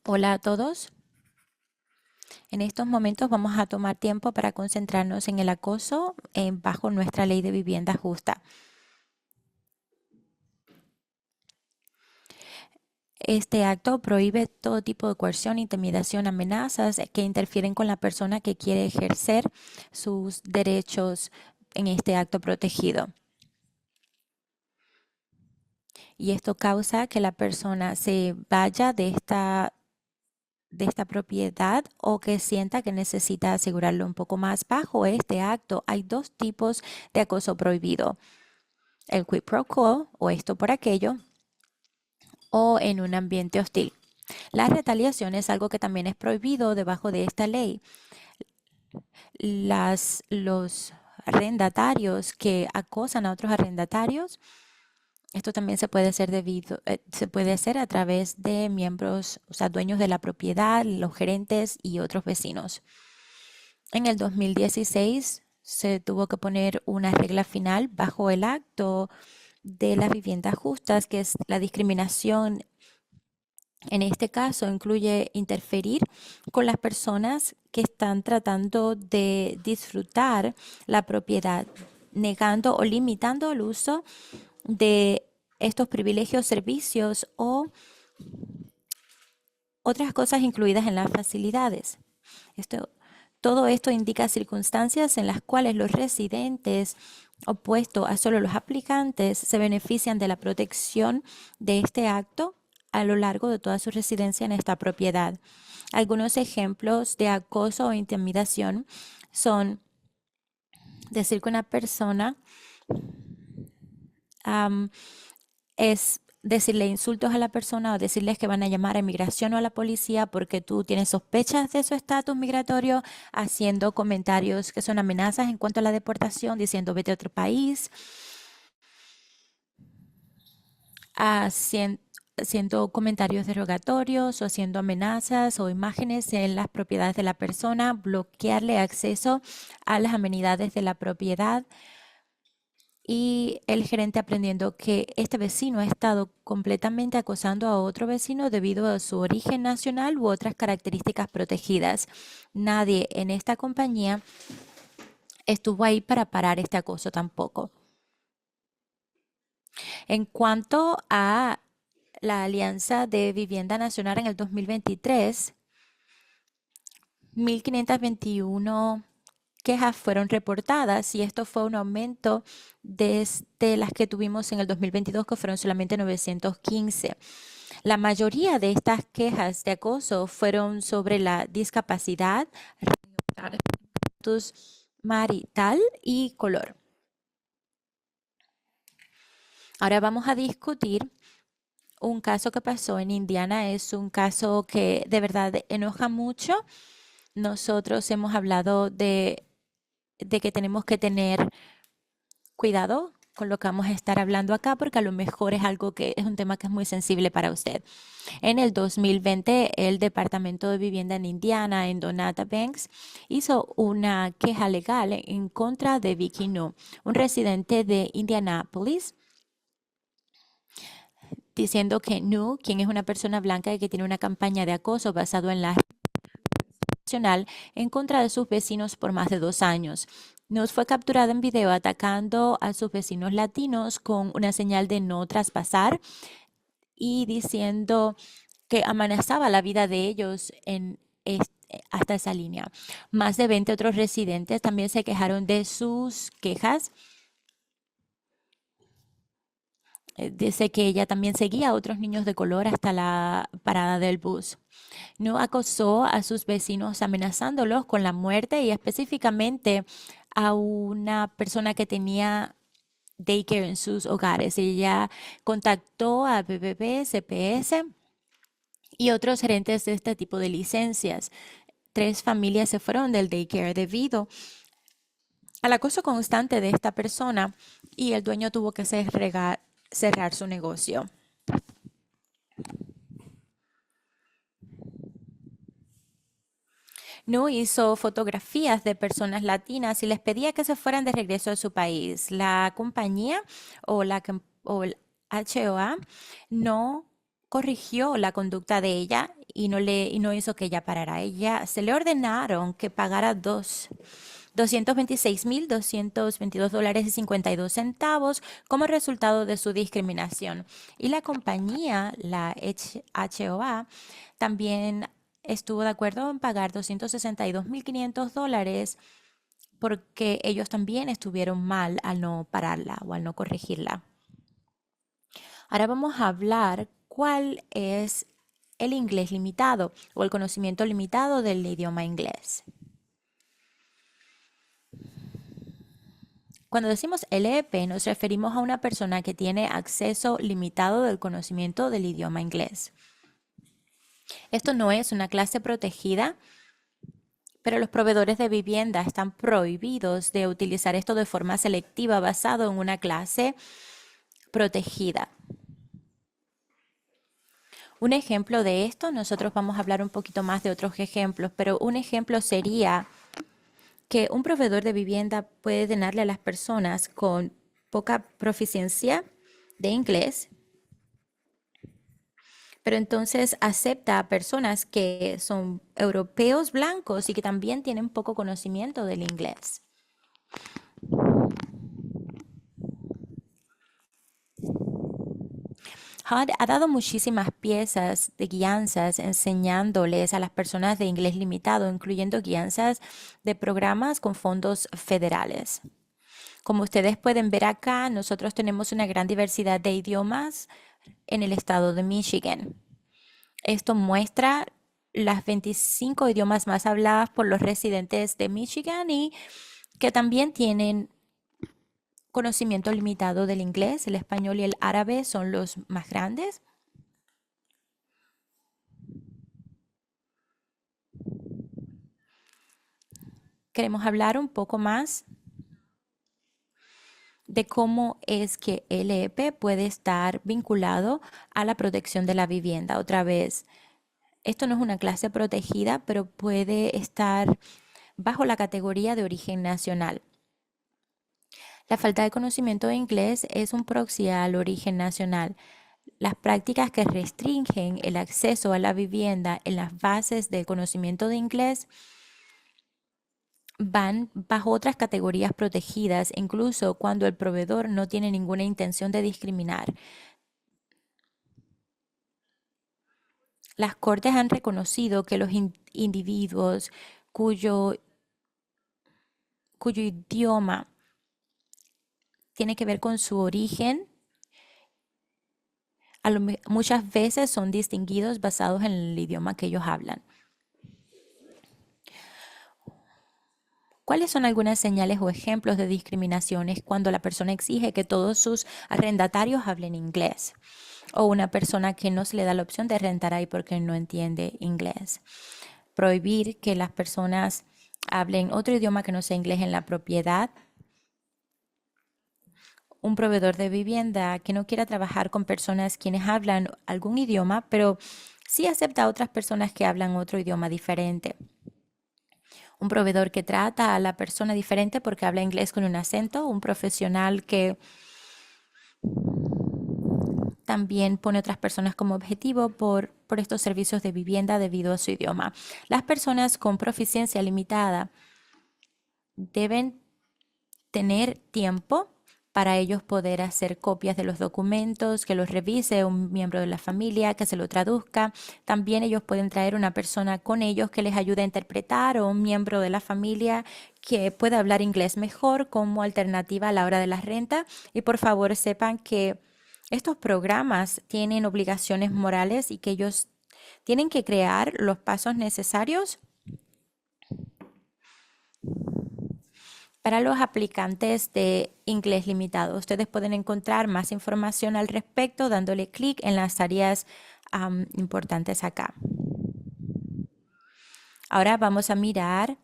Hola a todos. En estos momentos vamos a tomar tiempo para concentrarnos en el acoso bajo nuestra ley de vivienda justa. Este acto prohíbe todo tipo de coerción, intimidación, amenazas que interfieren con la persona que quiere ejercer sus derechos en este acto protegido. Y esto causa que la persona se vaya de esta propiedad o que sienta que necesita asegurarlo un poco más. Bajo este acto hay dos tipos de acoso prohibido: el quid pro quo, o esto por aquello, o en un ambiente hostil. La retaliación es algo que también es prohibido debajo de esta ley. Los arrendatarios que acosan a otros arrendatarios, esto también se puede hacer a través de miembros, o sea, dueños de la propiedad, los gerentes y otros vecinos. En el 2016 se tuvo que poner una regla final bajo el acto de las viviendas justas, que es la discriminación. En este caso incluye interferir con las personas que están tratando de disfrutar la propiedad, negando o limitando el uso de estos privilegios, servicios o otras cosas incluidas en las facilidades. Todo esto indica circunstancias en las cuales los residentes, opuesto a solo los aplicantes, se benefician de la protección de este acto a lo largo de toda su residencia en esta propiedad. Algunos ejemplos de acoso o intimidación son decir que una persona es decirle insultos a la persona o decirles que van a llamar a inmigración o a la policía porque tú tienes sospechas de su estatus migratorio, haciendo comentarios que son amenazas en cuanto a la deportación, diciendo vete a otro país, haciendo comentarios derogatorios o haciendo amenazas o imágenes en las propiedades de la persona, bloquearle acceso a las amenidades de la propiedad. Y el gerente aprendiendo que este vecino ha estado completamente acosando a otro vecino debido a su origen nacional u otras características protegidas. Nadie en esta compañía estuvo ahí para parar este acoso tampoco. En cuanto a la Alianza de Vivienda Nacional en el 2023, 1.521 quejas fueron reportadas y esto fue un aumento desde las que tuvimos en el 2022, que fueron solamente 915. La mayoría de estas quejas de acoso fueron sobre la discapacidad, estatus marital y color. Ahora vamos a discutir un caso que pasó en Indiana, es un caso que de verdad enoja mucho. Nosotros hemos hablado de que tenemos que tener cuidado con lo que vamos a estar hablando acá, porque a lo mejor es algo que es un tema que es muy sensible para usted. En el 2020, el Departamento de Vivienda en Indiana, en Donata Banks, hizo una queja legal en contra de Vicky Nu, un residente de Indianapolis, diciendo que Nu, quien es una persona blanca y que tiene una campaña de acoso basado en la nacional en contra de sus vecinos por más de 2 años. Nos fue capturada en video atacando a sus vecinos latinos con una señal de no traspasar y diciendo que amenazaba la vida de ellos hasta esa línea. Más de 20 otros residentes también se quejaron de sus quejas. Dice que ella también seguía a otros niños de color hasta la parada del bus. No acosó a sus vecinos amenazándolos con la muerte y específicamente a una persona que tenía daycare en sus hogares. Ella contactó a BBB, CPS y otros gerentes de este tipo de licencias. 3 familias se fueron del daycare debido al acoso constante de esta persona y el dueño tuvo que cerrar su negocio. No hizo fotografías de personas latinas y les pedía que se fueran de regreso a su país. La compañía o el HOA no corrigió la conducta de ella y no hizo que ella parara. Ella se le ordenaron que pagara $226,222.52 como resultado de su discriminación. Y la compañía, la HOA, también estuvo de acuerdo en pagar $262,500 porque ellos también estuvieron mal al no pararla o al no corregirla. Ahora vamos a hablar cuál es el inglés limitado o el conocimiento limitado del idioma inglés. Cuando decimos LEP nos referimos a una persona que tiene acceso limitado del conocimiento del idioma inglés. Esto no es una clase protegida, pero los proveedores de vivienda están prohibidos de utilizar esto de forma selectiva basado en una clase protegida. Un ejemplo de esto, nosotros vamos a hablar un poquito más de otros ejemplos, pero un ejemplo sería que un proveedor de vivienda puede donarle a las personas con poca proficiencia de inglés, pero entonces acepta a personas que son europeos blancos y que también tienen poco conocimiento del inglés. HUD ha dado muchísimas piezas de guianzas enseñándoles a las personas de inglés limitado, incluyendo guianzas de programas con fondos federales. Como ustedes pueden ver acá, nosotros tenemos una gran diversidad de idiomas en el estado de Michigan. Esto muestra las 25 idiomas más habladas por los residentes de Michigan y que también tienen conocimiento limitado del inglés. El español y el árabe son los más grandes. Queremos hablar un poco más de cómo es que el LEP puede estar vinculado a la protección de la vivienda. Otra vez, esto no es una clase protegida, pero puede estar bajo la categoría de origen nacional. La falta de conocimiento de inglés es un proxy al origen nacional. Las prácticas que restringen el acceso a la vivienda en las bases de conocimiento de inglés van bajo otras categorías protegidas, incluso cuando el proveedor no tiene ninguna intención de discriminar. Las cortes han reconocido que los individuos cuyo idioma tiene que ver con su origen, muchas veces son distinguidos basados en el idioma que ellos hablan. ¿Cuáles son algunas señales o ejemplos de discriminaciones cuando la persona exige que todos sus arrendatarios hablen inglés? o una persona que no se le da la opción de rentar ahí porque no entiende inglés. Prohibir que las personas hablen otro idioma que no sea inglés en la propiedad. Un proveedor de vivienda que no quiera trabajar con personas quienes hablan algún idioma, pero sí acepta a otras personas que hablan otro idioma diferente. Un proveedor que trata a la persona diferente porque habla inglés con un acento. Un profesional que también pone otras personas como objetivo por estos servicios de vivienda debido a su idioma. Las personas con proficiencia limitada deben tener tiempo para ellos poder hacer copias de los documentos, que los revise un miembro de la familia, que se lo traduzca. También ellos pueden traer una persona con ellos que les ayude a interpretar o un miembro de la familia que pueda hablar inglés mejor como alternativa a la hora de la renta. Y por favor sepan que estos programas tienen obligaciones morales y que ellos tienen que crear los pasos necesarios para los aplicantes de inglés limitado. Ustedes pueden encontrar más información al respecto dándole clic en las áreas importantes acá. Ahora vamos a mirar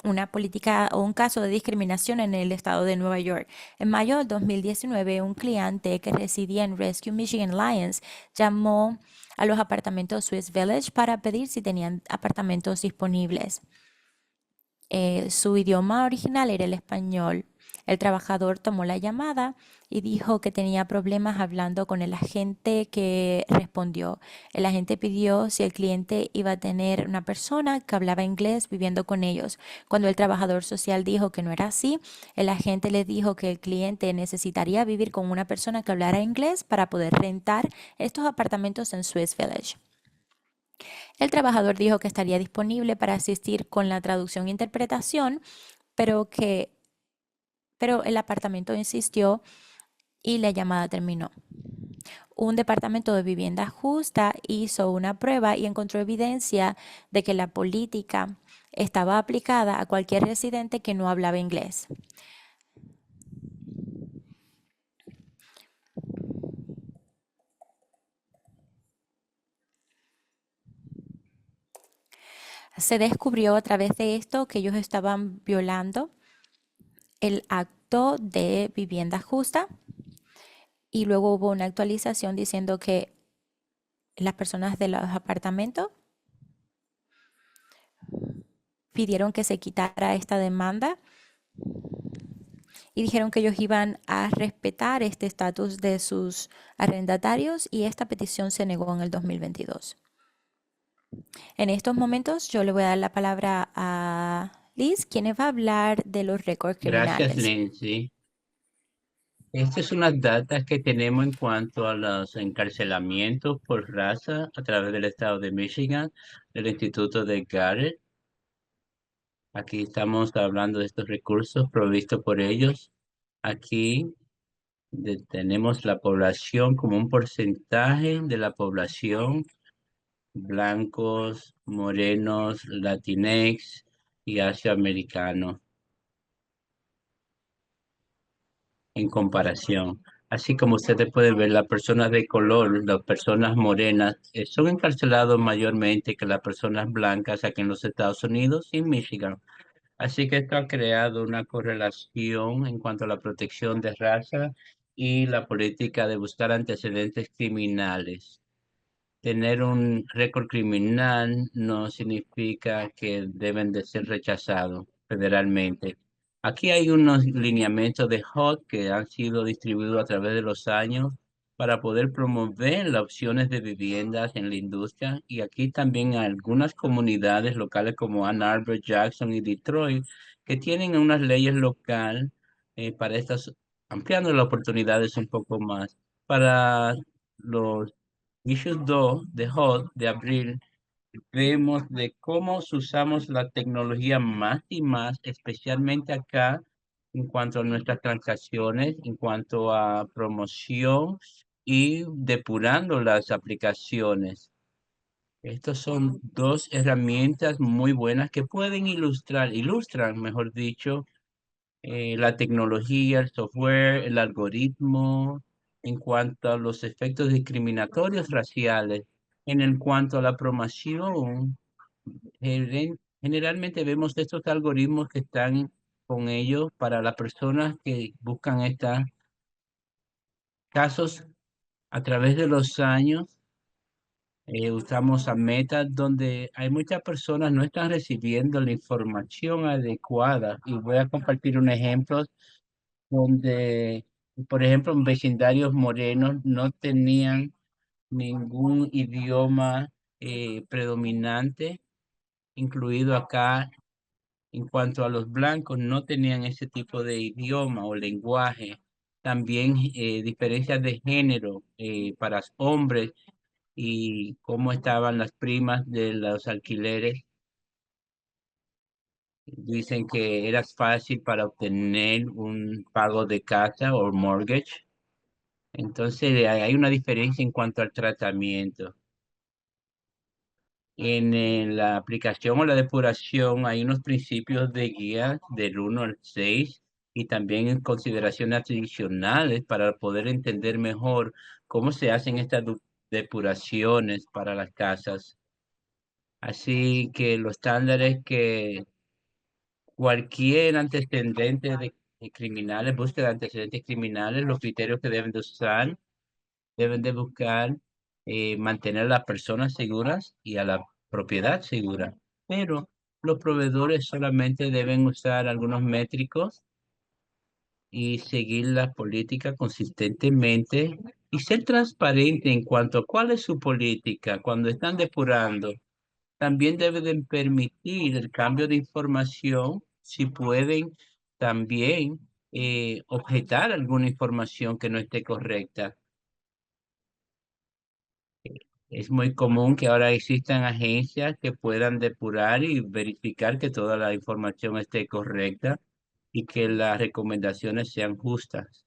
una política o un caso de discriminación en el estado de Nueva York. En mayo de 2019, un cliente que residía en Rescue Michigan Lions llamó a los apartamentos Swiss Village para pedir si tenían apartamentos disponibles. Su idioma original era el español. El trabajador tomó la llamada y dijo que tenía problemas hablando con el agente que respondió. El agente pidió si el cliente iba a tener una persona que hablaba inglés viviendo con ellos. Cuando el trabajador social dijo que no era así, el agente le dijo que el cliente necesitaría vivir con una persona que hablara inglés para poder rentar estos apartamentos en Swiss Village. El trabajador dijo que estaría disponible para asistir con la traducción e interpretación, pero el apartamento insistió y la llamada terminó. Un departamento de vivienda justa hizo una prueba y encontró evidencia de que la política estaba aplicada a cualquier residente que no hablaba inglés. Se descubrió a través de esto que ellos estaban violando el acto de vivienda justa y luego hubo una actualización diciendo que las personas de los apartamentos pidieron que se quitara esta demanda y dijeron que ellos iban a respetar este estatus de sus arrendatarios y esta petición se negó en el 2022. En estos momentos yo le voy a dar la palabra a Liz, quien va a hablar de los récords Gracias, criminales. Lindsay. Estas son unas datas que tenemos en cuanto a los encarcelamientos por raza a través del estado de Michigan, del Instituto de Garrett. Aquí estamos hablando de estos recursos provistos por ellos. Aquí tenemos la población como un porcentaje de la población, blancos, morenos, latinex y asioamericanos en comparación. Así como ustedes pueden ver, las personas de color, las personas morenas, son encarcelados mayormente que las personas blancas aquí en los Estados Unidos y en Michigan. Así que esto ha creado una correlación en cuanto a la protección de raza y la política de buscar antecedentes criminales. Tener un récord criminal no significa que deben de ser rechazados federalmente. Aquí hay unos lineamientos de HUD que han sido distribuidos a través de los años para poder promover las opciones de viviendas en la industria. Y aquí también hay algunas comunidades locales como Ann Arbor, Jackson y Detroit que tienen unas leyes locales para estas, ampliando las oportunidades un poco más para los Issues 2 de HUD de abril, vemos de cómo usamos la tecnología más y más, especialmente acá, en cuanto a nuestras transacciones, en cuanto a promoción y depurando las aplicaciones. Estas son dos herramientas muy buenas que pueden ilustran, mejor dicho, la tecnología, el software, el algoritmo, en cuanto a los efectos discriminatorios raciales, en el cuanto a la promoción. Generalmente vemos estos algoritmos que están con ellos para las personas que buscan estos casos a través de los años. Usamos a Meta, donde hay muchas personas no están recibiendo la información adecuada. Y voy a compartir un ejemplo donde, por ejemplo, en vecindarios morenos no tenían ningún idioma predominante, incluido acá. En cuanto a los blancos, no tenían ese tipo de idioma o lenguaje. También diferencias de género para hombres y cómo estaban las primas de los alquileres. Dicen que era fácil para obtener un pago de casa o mortgage. Entonces hay una diferencia en cuanto al tratamiento. En la aplicación o la depuración hay unos principios de guía del 1 al 6 y también en consideraciones adicionales para poder entender mejor cómo se hacen estas depuraciones para las casas. Así que los estándares que cualquier antecedente de criminales, búsqueda de antecedentes criminales, los criterios que deben de usar, deben de buscar mantener a las personas seguras y a la propiedad segura. Pero los proveedores solamente deben usar algunos métricos y seguir la política consistentemente y ser transparente en cuanto a cuál es su política cuando están depurando. También deben permitir el cambio de información si pueden también objetar alguna información que no esté correcta. Es muy común que ahora existan agencias que puedan depurar y verificar que toda la información esté correcta y que las recomendaciones sean justas.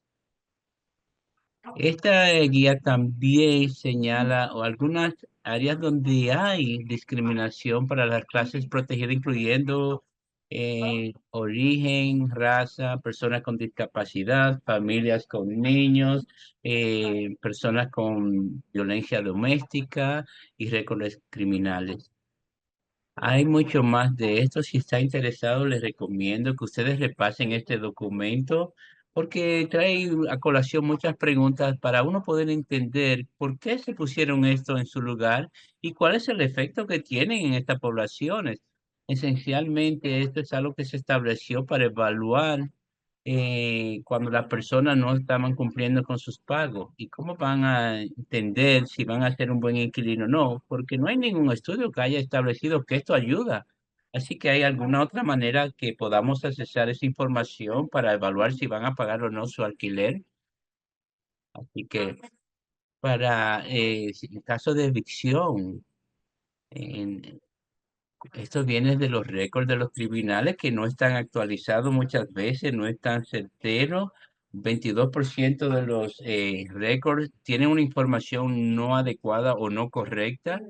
Esta guía también señala algunas áreas donde hay discriminación para las clases protegidas, incluyendo origen, raza, personas con discapacidad, familias con niños, personas con violencia doméstica y récords criminales. Hay mucho más de esto. Si está interesado, les recomiendo que ustedes repasen este documento porque trae a colación muchas preguntas para uno poder entender por qué se pusieron esto en su lugar y cuál es el efecto que tienen en estas poblaciones. Esencialmente, esto es algo que se estableció para evaluar cuando las personas no estaban cumpliendo con sus pagos y cómo van a entender si van a ser un buen inquilino o no, porque no hay ningún estudio que haya establecido que esto ayuda. Así que hay alguna otra manera que podamos accesar esa información para evaluar si van a pagar o no su alquiler. Así que para en caso de evicción, esto viene de los récords de los tribunales que no están actualizados muchas veces, no están certeros. 22% de los récords tienen una información no adecuada o no correcta.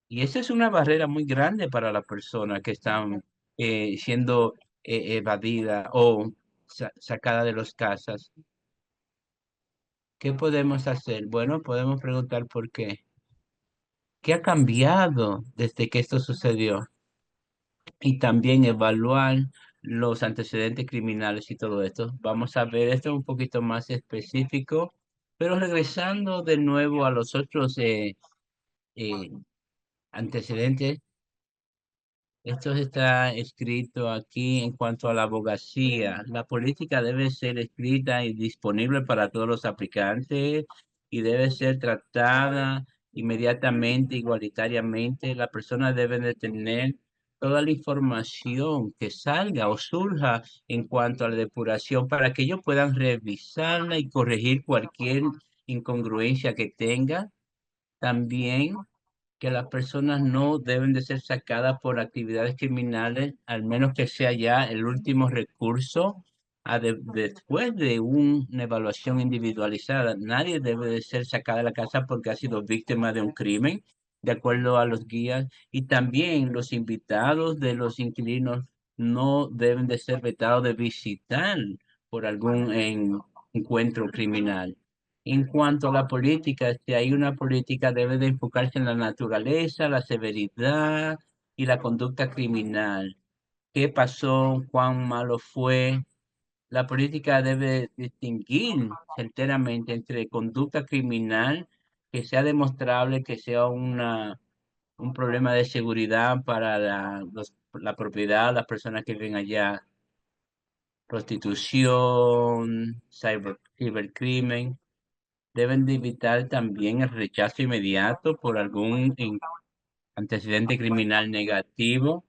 Y esa es una barrera muy grande para las personas que están siendo evadidas o sacadas de las casas. ¿Qué podemos hacer? Bueno, podemos preguntar por qué. ¿Qué ha cambiado desde que esto sucedió? Y también evaluar los antecedentes criminales y todo esto. Vamos a ver esto un poquito más específico, pero regresando de nuevo a los otros eh, antecedentes. Esto está escrito aquí en cuanto a la abogacía. La política debe ser escrita y disponible para todos los aplicantes y debe ser tratada inmediatamente, igualitariamente. La persona debe de tener toda la información que salga o surja en cuanto a la depuración para que ellos puedan revisarla y corregir cualquier incongruencia que tenga. También que las personas no deben de ser sacadas por actividades criminales, al menos que sea ya el último recurso después de una evaluación individualizada. Nadie debe de ser sacada de la casa porque ha sido víctima de un crimen, de acuerdo a los guías. Y también los invitados de los inquilinos no deben de ser vetados de visitar por algún encuentro criminal. En cuanto a la política, si hay una política, debe de enfocarse en la naturaleza, la severidad y la conducta criminal. ¿Qué pasó? ¿Cuán malo fue? La política debe distinguir certeramente entre conducta criminal que sea demostrable, que sea un problema de seguridad para la propiedad, las personas que viven allá, prostitución, cibercrimen. Deben de evitar también el rechazo inmediato por algún antecedente criminal negativo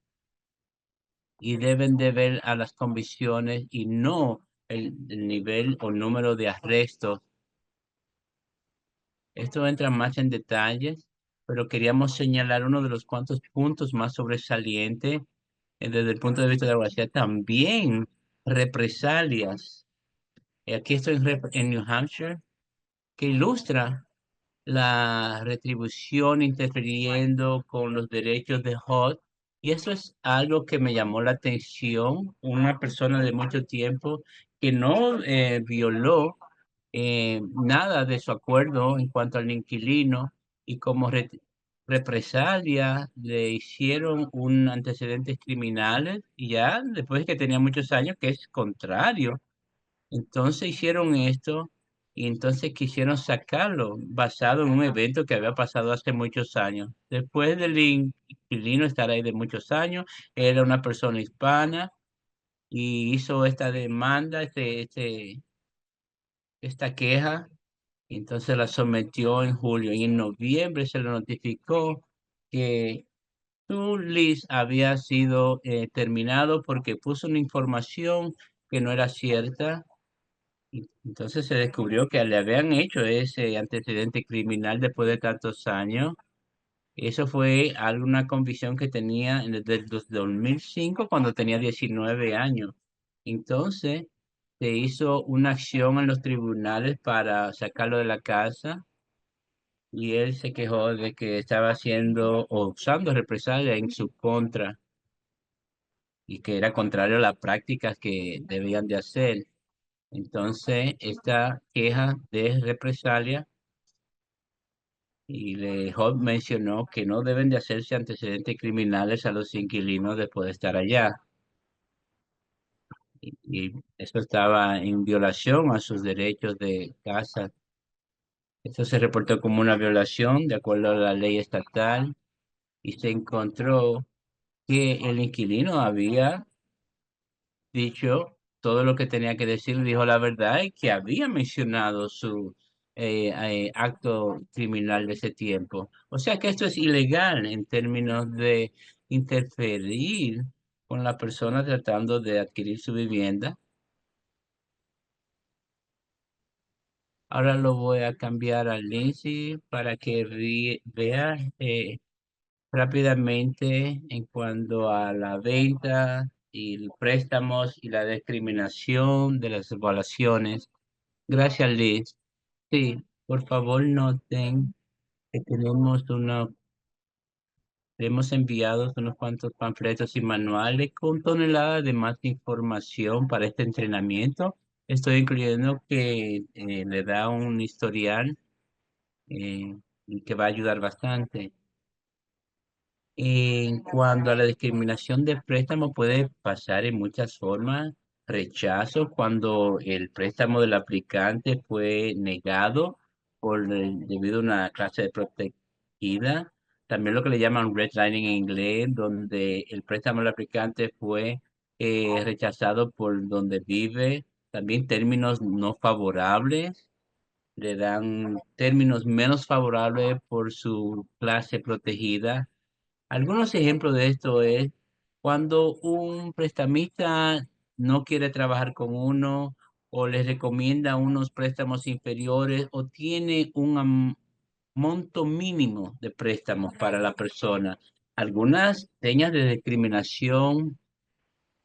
y deben de ver a las convicciones y no el nivel o número de arrestos. Esto entra más en detalles, pero queríamos señalar uno de los cuantos puntos más sobresalientes desde el punto de vista de la abogacía. También represalias. Aquí estoy en New Hampshire, que ilustra la retribución interfiriendo con los derechos de HUD. Y eso es algo que me llamó la atención. Una persona de mucho tiempo que no violó nada de su acuerdo en cuanto al inquilino y como represalia le hicieron un antecedentes criminales y ya después de que tenía muchos años, que es contrario. Entonces hicieron esto y entonces quisieron sacarlo basado en un evento que había pasado hace muchos años. Después del inquilino estar ahí de muchos años, era una persona hispana y hizo esta demanda, esta queja, y entonces la sometió en julio y en noviembre se le notificó que su lease había sido terminado porque puso una información que no era cierta. Y entonces se descubrió que le habían hecho ese antecedente criminal después de tantos años. Eso fue alguna convicción que tenía desde el 2005 cuando tenía 19 años. Entonces se hizo una acción en los tribunales para sacarlo de la casa y él se quejó de que estaba haciendo o usando represalia en su contra y que era contrario a las prácticas que debían de hacer. Entonces, esta queja de represalia y Hobbes mencionó que no deben de hacerse antecedentes criminales a los inquilinos después de estar allá. Y eso estaba en violación a sus derechos de casa. Esto se reportó como una violación de acuerdo a la ley estatal y se encontró que el inquilino había dicho todo lo que tenía que decir, dijo la verdad y que había mencionado su acto criminal de ese tiempo. O sea que esto es ilegal en términos de interferir con la persona tratando de adquirir su vivienda. Ahora lo voy a cambiar a Lindsay para que vea rápidamente en cuanto a la venta y los préstamos y la discriminación de las evaluaciones. Gracias, Liz. Sí, por favor noten que hemos enviado unos cuantos panfletos y manuales con toneladas de más información para este entrenamiento. Estoy incluyendo que le da un historial y que va a ayudar bastante. En cuanto a la discriminación de préstamo, puede pasar en muchas formas. Rechazo cuando el préstamo del aplicante fue negado debido a una clase de protegida. También lo que le llaman redlining en inglés, donde el préstamo del aplicante fue rechazado por donde vive. También términos no favorables. Le dan términos menos favorables por su clase protegida. Algunos ejemplos de esto es cuando un prestamista no quiere trabajar con uno o les recomienda unos préstamos inferiores o tiene un monto mínimo de préstamos para la persona. Algunas señas de discriminación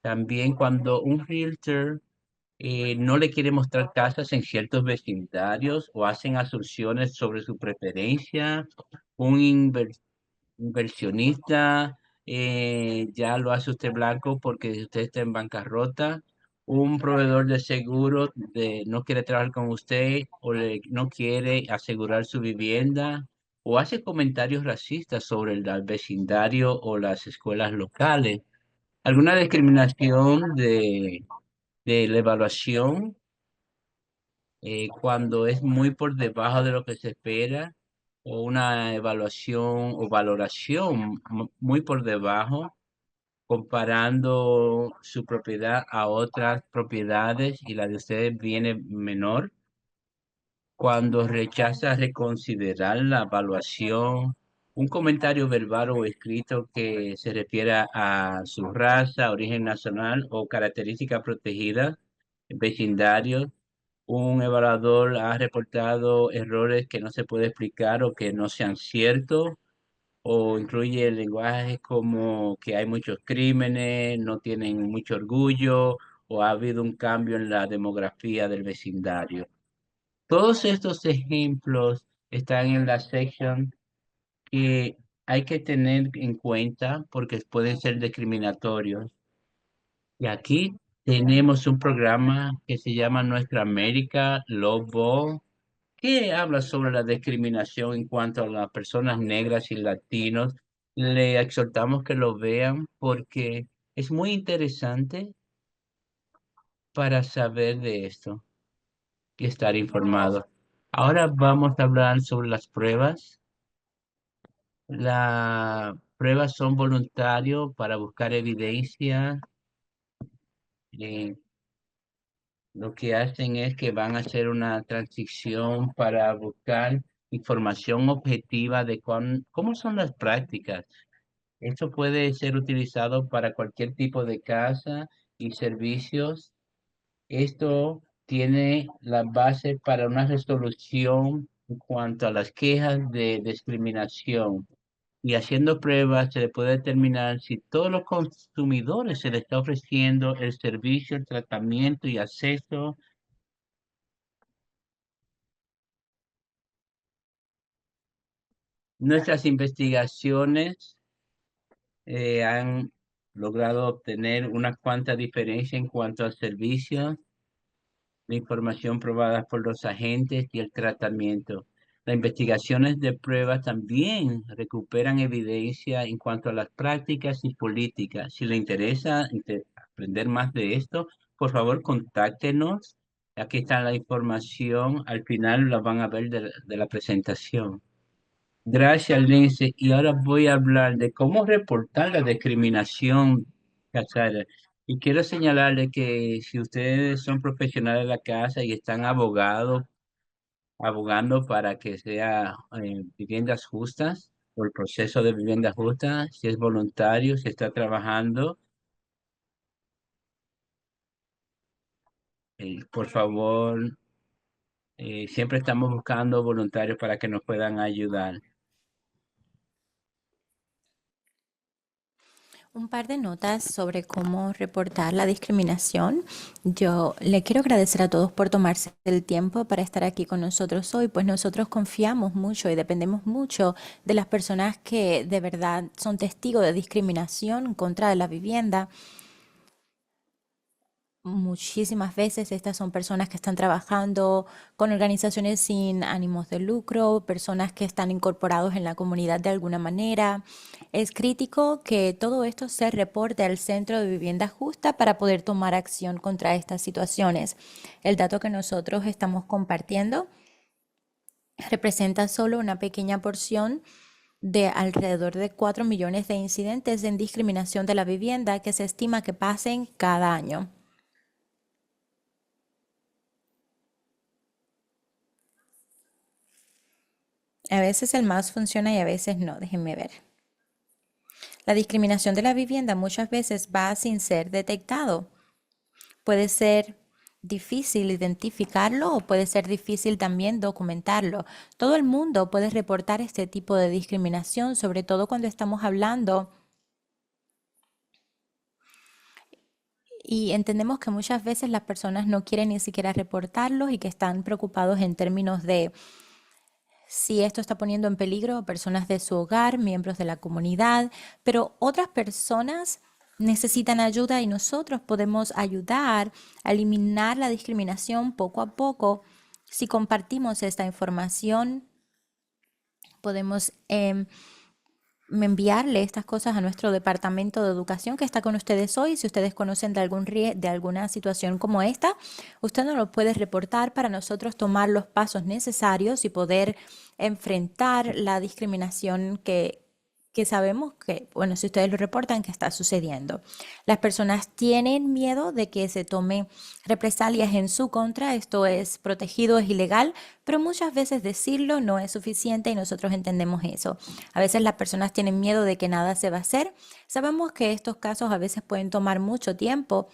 también cuando un realtor no le quiere mostrar casas en ciertos vecindarios o hacen asunciones sobre su preferencia. Un inversionista ya lo hace usted blanco porque usted está en bancarrota un proveedor de seguro no quiere trabajar con usted o no quiere asegurar su vivienda o hace comentarios racistas sobre el vecindario o las escuelas locales. ¿Alguna discriminación de la evaluación cuando es muy por debajo de lo que se espera o una evaluación o valoración muy por debajo, comparando su propiedad a otras propiedades y la de ustedes viene menor? Cuando rechaza reconsiderar la evaluación, un comentario verbal o escrito que se refiera a su raza, origen nacional o características protegidas, vecindarios, un evaluador ha reportado errores que no se puede explicar o que no sean ciertos, o incluye lenguajes como que hay muchos crímenes, no tienen mucho orgullo, o ha habido un cambio en la demografía del vecindario. Todos estos ejemplos están en la sección que hay que tener en cuenta porque pueden ser discriminatorios. Y aquí tenemos un programa que se llama Nuestra América Lobo, que habla sobre la discriminación en cuanto a las personas negras y latinos. Le exhortamos que lo vean porque es muy interesante para saber de esto y estar informado. Ahora vamos a hablar sobre las pruebas. Las pruebas son voluntarios para buscar evidencia. eh, lo que hacen es que van a hacer una transición para buscar información objetiva de cómo son las prácticas. Esto puede ser utilizado para cualquier tipo de casa y servicios. Esto tiene la base para una resolución en cuanto a las quejas de discriminación. Y haciendo pruebas se le puede determinar si todos los consumidores se les está ofreciendo el servicio, el tratamiento y acceso. Nuestras investigaciones han logrado obtener una cuanta diferencia en cuanto al servicio, la información probada por los agentes y el tratamiento. Las investigaciones de pruebas también recuperan evidencia en cuanto a las prácticas y políticas. Si le interesa aprender más de esto, por favor, contáctenos. Aquí está la información. Al final la van a ver de la presentación. Gracias, Lindsay. Y ahora voy a hablar de cómo reportar la discriminación, Cassandra. Y quiero señalarle que si ustedes son profesionales de la casa y están abogando para que sea viviendas justas, o el proceso de vivienda justa, si es voluntario, si está trabajando, por favor, siempre estamos buscando voluntarios para que nos puedan ayudar. Un par de notas sobre cómo reportar la discriminación. Yo le quiero agradecer a todos por tomarse el tiempo para estar aquí con nosotros hoy, pues nosotros confiamos mucho y dependemos mucho de las personas que de verdad son testigos de discriminación contra la vivienda. Muchísimas veces estas son personas que están trabajando con organizaciones sin ánimos de lucro, personas que están incorporados en la comunidad de alguna manera. Es crítico que todo esto se reporte al Centro de Vivienda Justa para poder tomar acción contra estas situaciones. El dato que nosotros estamos compartiendo representa solo una pequeña porción de alrededor de 4 millones de incidentes en discriminación de la vivienda que se estima que pasen cada año. A veces el mouse funciona y a veces no, déjenme ver. La discriminación de la vivienda muchas veces va sin ser detectado. Puede ser difícil identificarlo o puede ser difícil también documentarlo. Todo el mundo puede reportar este tipo de discriminación, sobre todo cuando estamos hablando y entendemos que muchas veces las personas no quieren ni siquiera reportarlos y que están preocupados en términos de si esto está poniendo en peligro a personas de su hogar, miembros de la comunidad, pero otras personas necesitan ayuda y nosotros podemos ayudar a eliminar la discriminación poco a poco. Si compartimos esta información, podemos enviarle estas cosas a nuestro departamento de educación que está con ustedes hoy. Si ustedes conocen de alguna situación como esta, usted nos lo puede reportar para nosotros tomar los pasos necesarios y poder enfrentar la discriminación que sabemos que, bueno, si ustedes lo reportan, que está sucediendo. Las personas tienen miedo de que se tome represalias en su contra. Esto es protegido, es ilegal, pero muchas veces decirlo no es suficiente y nosotros entendemos eso. A veces las personas tienen miedo de que nada se va a hacer. Sabemos que estos casos a veces pueden tomar mucho tiempo,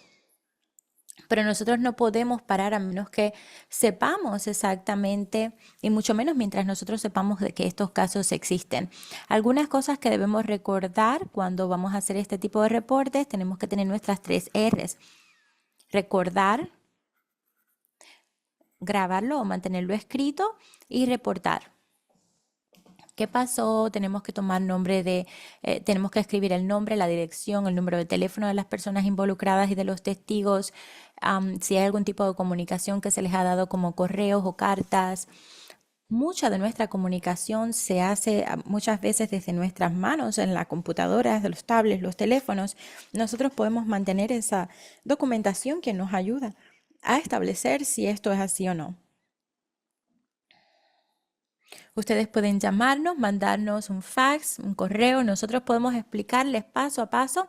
pero nosotros no podemos parar a menos que sepamos exactamente, y mucho menos mientras nosotros sepamos de que estos casos existen. Algunas cosas que debemos recordar cuando vamos a hacer este tipo de reportes, tenemos que tener nuestras 3 R's. Recordar, grabarlo o mantenerlo escrito y reportar. ¿Qué pasó? Tenemos que tenemos que escribir el nombre, la dirección, el número de teléfono de las personas involucradas y de los testigos, si hay algún tipo de comunicación que se les ha dado como correos o cartas. Mucha de nuestra comunicación se hace muchas veces desde nuestras manos, en las computadoras, de los tablets, los teléfonos. Nosotros podemos mantener esa documentación que nos ayuda a establecer si esto es así o no. Ustedes pueden llamarnos, mandarnos un fax, un correo. Nosotros podemos explicarles paso a paso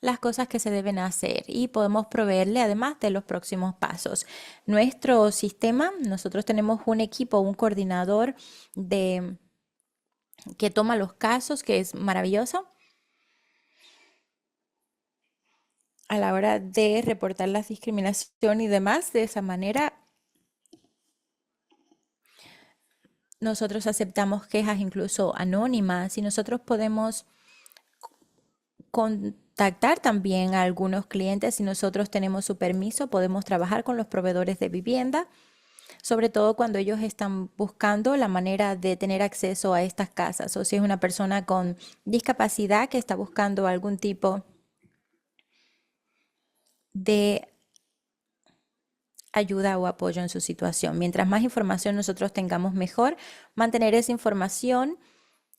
las cosas que se deben hacer y podemos proveerle además de los próximos pasos. Nuestro sistema, nosotros tenemos un equipo, un coordinador que toma los casos, que es maravilloso a la hora de reportar la discriminación y demás. De esa manera, nosotros aceptamos quejas incluso anónimas y nosotros podemos contactar también a algunos clientes. Si nosotros tenemos su permiso, podemos trabajar con los proveedores de vivienda, sobre todo cuando ellos están buscando la manera de tener acceso a estas casas, o si es una persona con discapacidad que está buscando algún tipo de ayuda o apoyo en su situación. Mientras más información nosotros tengamos, mejor. Mantener esa información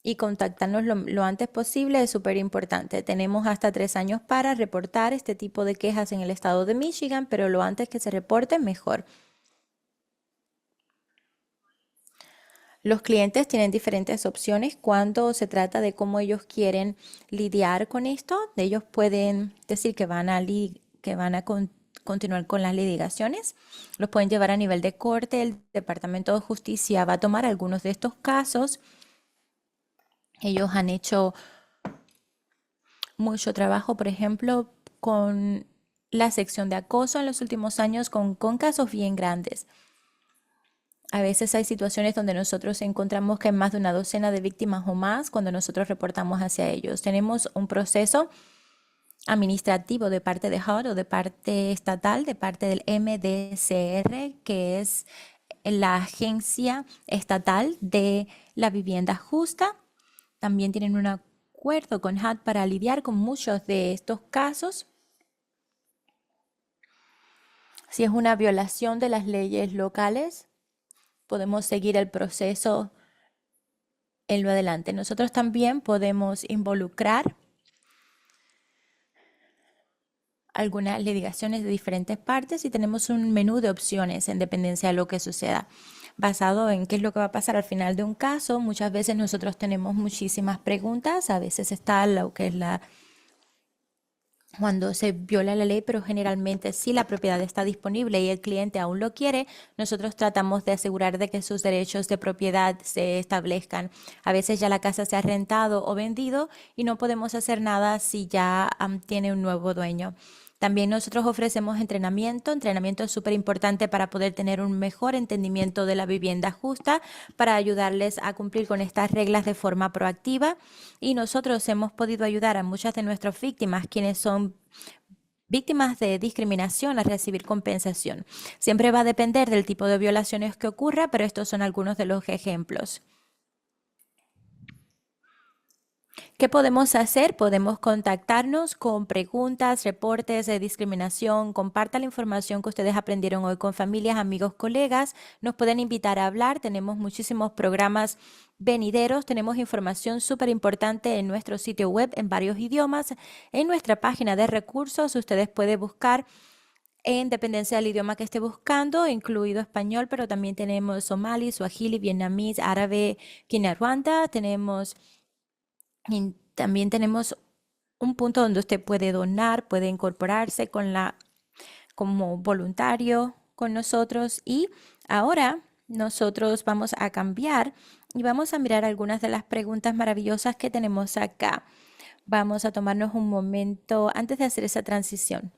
y contactarnos lo antes posible es súper importante. Tenemos hasta 3 años para reportar este tipo de quejas en el estado de Michigan, pero lo antes que se reporte, mejor. Los clientes tienen diferentes opciones cuando se trata de cómo ellos quieren lidiar con esto. Ellos pueden decir que van a continuar con las litigaciones. Los pueden llevar a nivel de corte. El Departamento de Justicia va a tomar algunos de estos casos. Ellos han hecho mucho trabajo, por ejemplo, con la sección de acoso en los últimos años, con casos bien grandes. A veces hay situaciones donde nosotros encontramos que hay más de una docena de víctimas o más cuando nosotros reportamos hacia ellos. Tenemos un proceso administrativo de parte de HUD o de parte estatal, de parte del MDCR, que es la agencia estatal de la vivienda justa. También tienen un acuerdo con HUD para lidiar con muchos de estos casos. Si es una violación de las leyes locales, podemos seguir el proceso en lo adelante. Nosotros también podemos involucrar algunas litigaciones de diferentes partes y tenemos un menú de opciones en dependencia de lo que suceda. Basado en qué es lo que va a pasar al final de un caso, muchas veces nosotros tenemos muchísimas preguntas. A veces está lo que es cuando se viola la ley, pero generalmente si la propiedad está disponible y el cliente aún lo quiere, nosotros tratamos de asegurar de que sus derechos de propiedad se establezcan. A veces ya la casa se ha rentado o vendido y no podemos hacer nada si ya tiene un nuevo dueño. También nosotros ofrecemos entrenamiento. Entrenamiento es súper importante para poder tener un mejor entendimiento de la vivienda justa, para ayudarles a cumplir con estas reglas de forma proactiva. Y nosotros hemos podido ayudar a muchas de nuestras víctimas, quienes son víctimas de discriminación, a recibir compensación. Siempre va a depender del tipo de violaciones que ocurra, pero estos son algunos de los ejemplos. ¿Qué podemos hacer? Podemos contactarnos con preguntas, reportes de discriminación. Comparta la información que ustedes aprendieron hoy con familias, amigos, colegas. Nos pueden invitar a hablar. Tenemos muchísimos programas venideros. Tenemos información súper importante en nuestro sitio web en varios idiomas. En nuestra página de recursos, ustedes pueden buscar en dependencia del idioma que esté buscando, incluido español, pero también tenemos somali, suajili, vietnamís, árabe, kinyarwanda. Y también tenemos un punto donde usted puede donar, puede incorporarse como voluntario con nosotros. Y ahora nosotros vamos a cambiar y vamos a mirar algunas de las preguntas maravillosas que tenemos acá. Vamos a tomarnos un momento antes de hacer esa transición.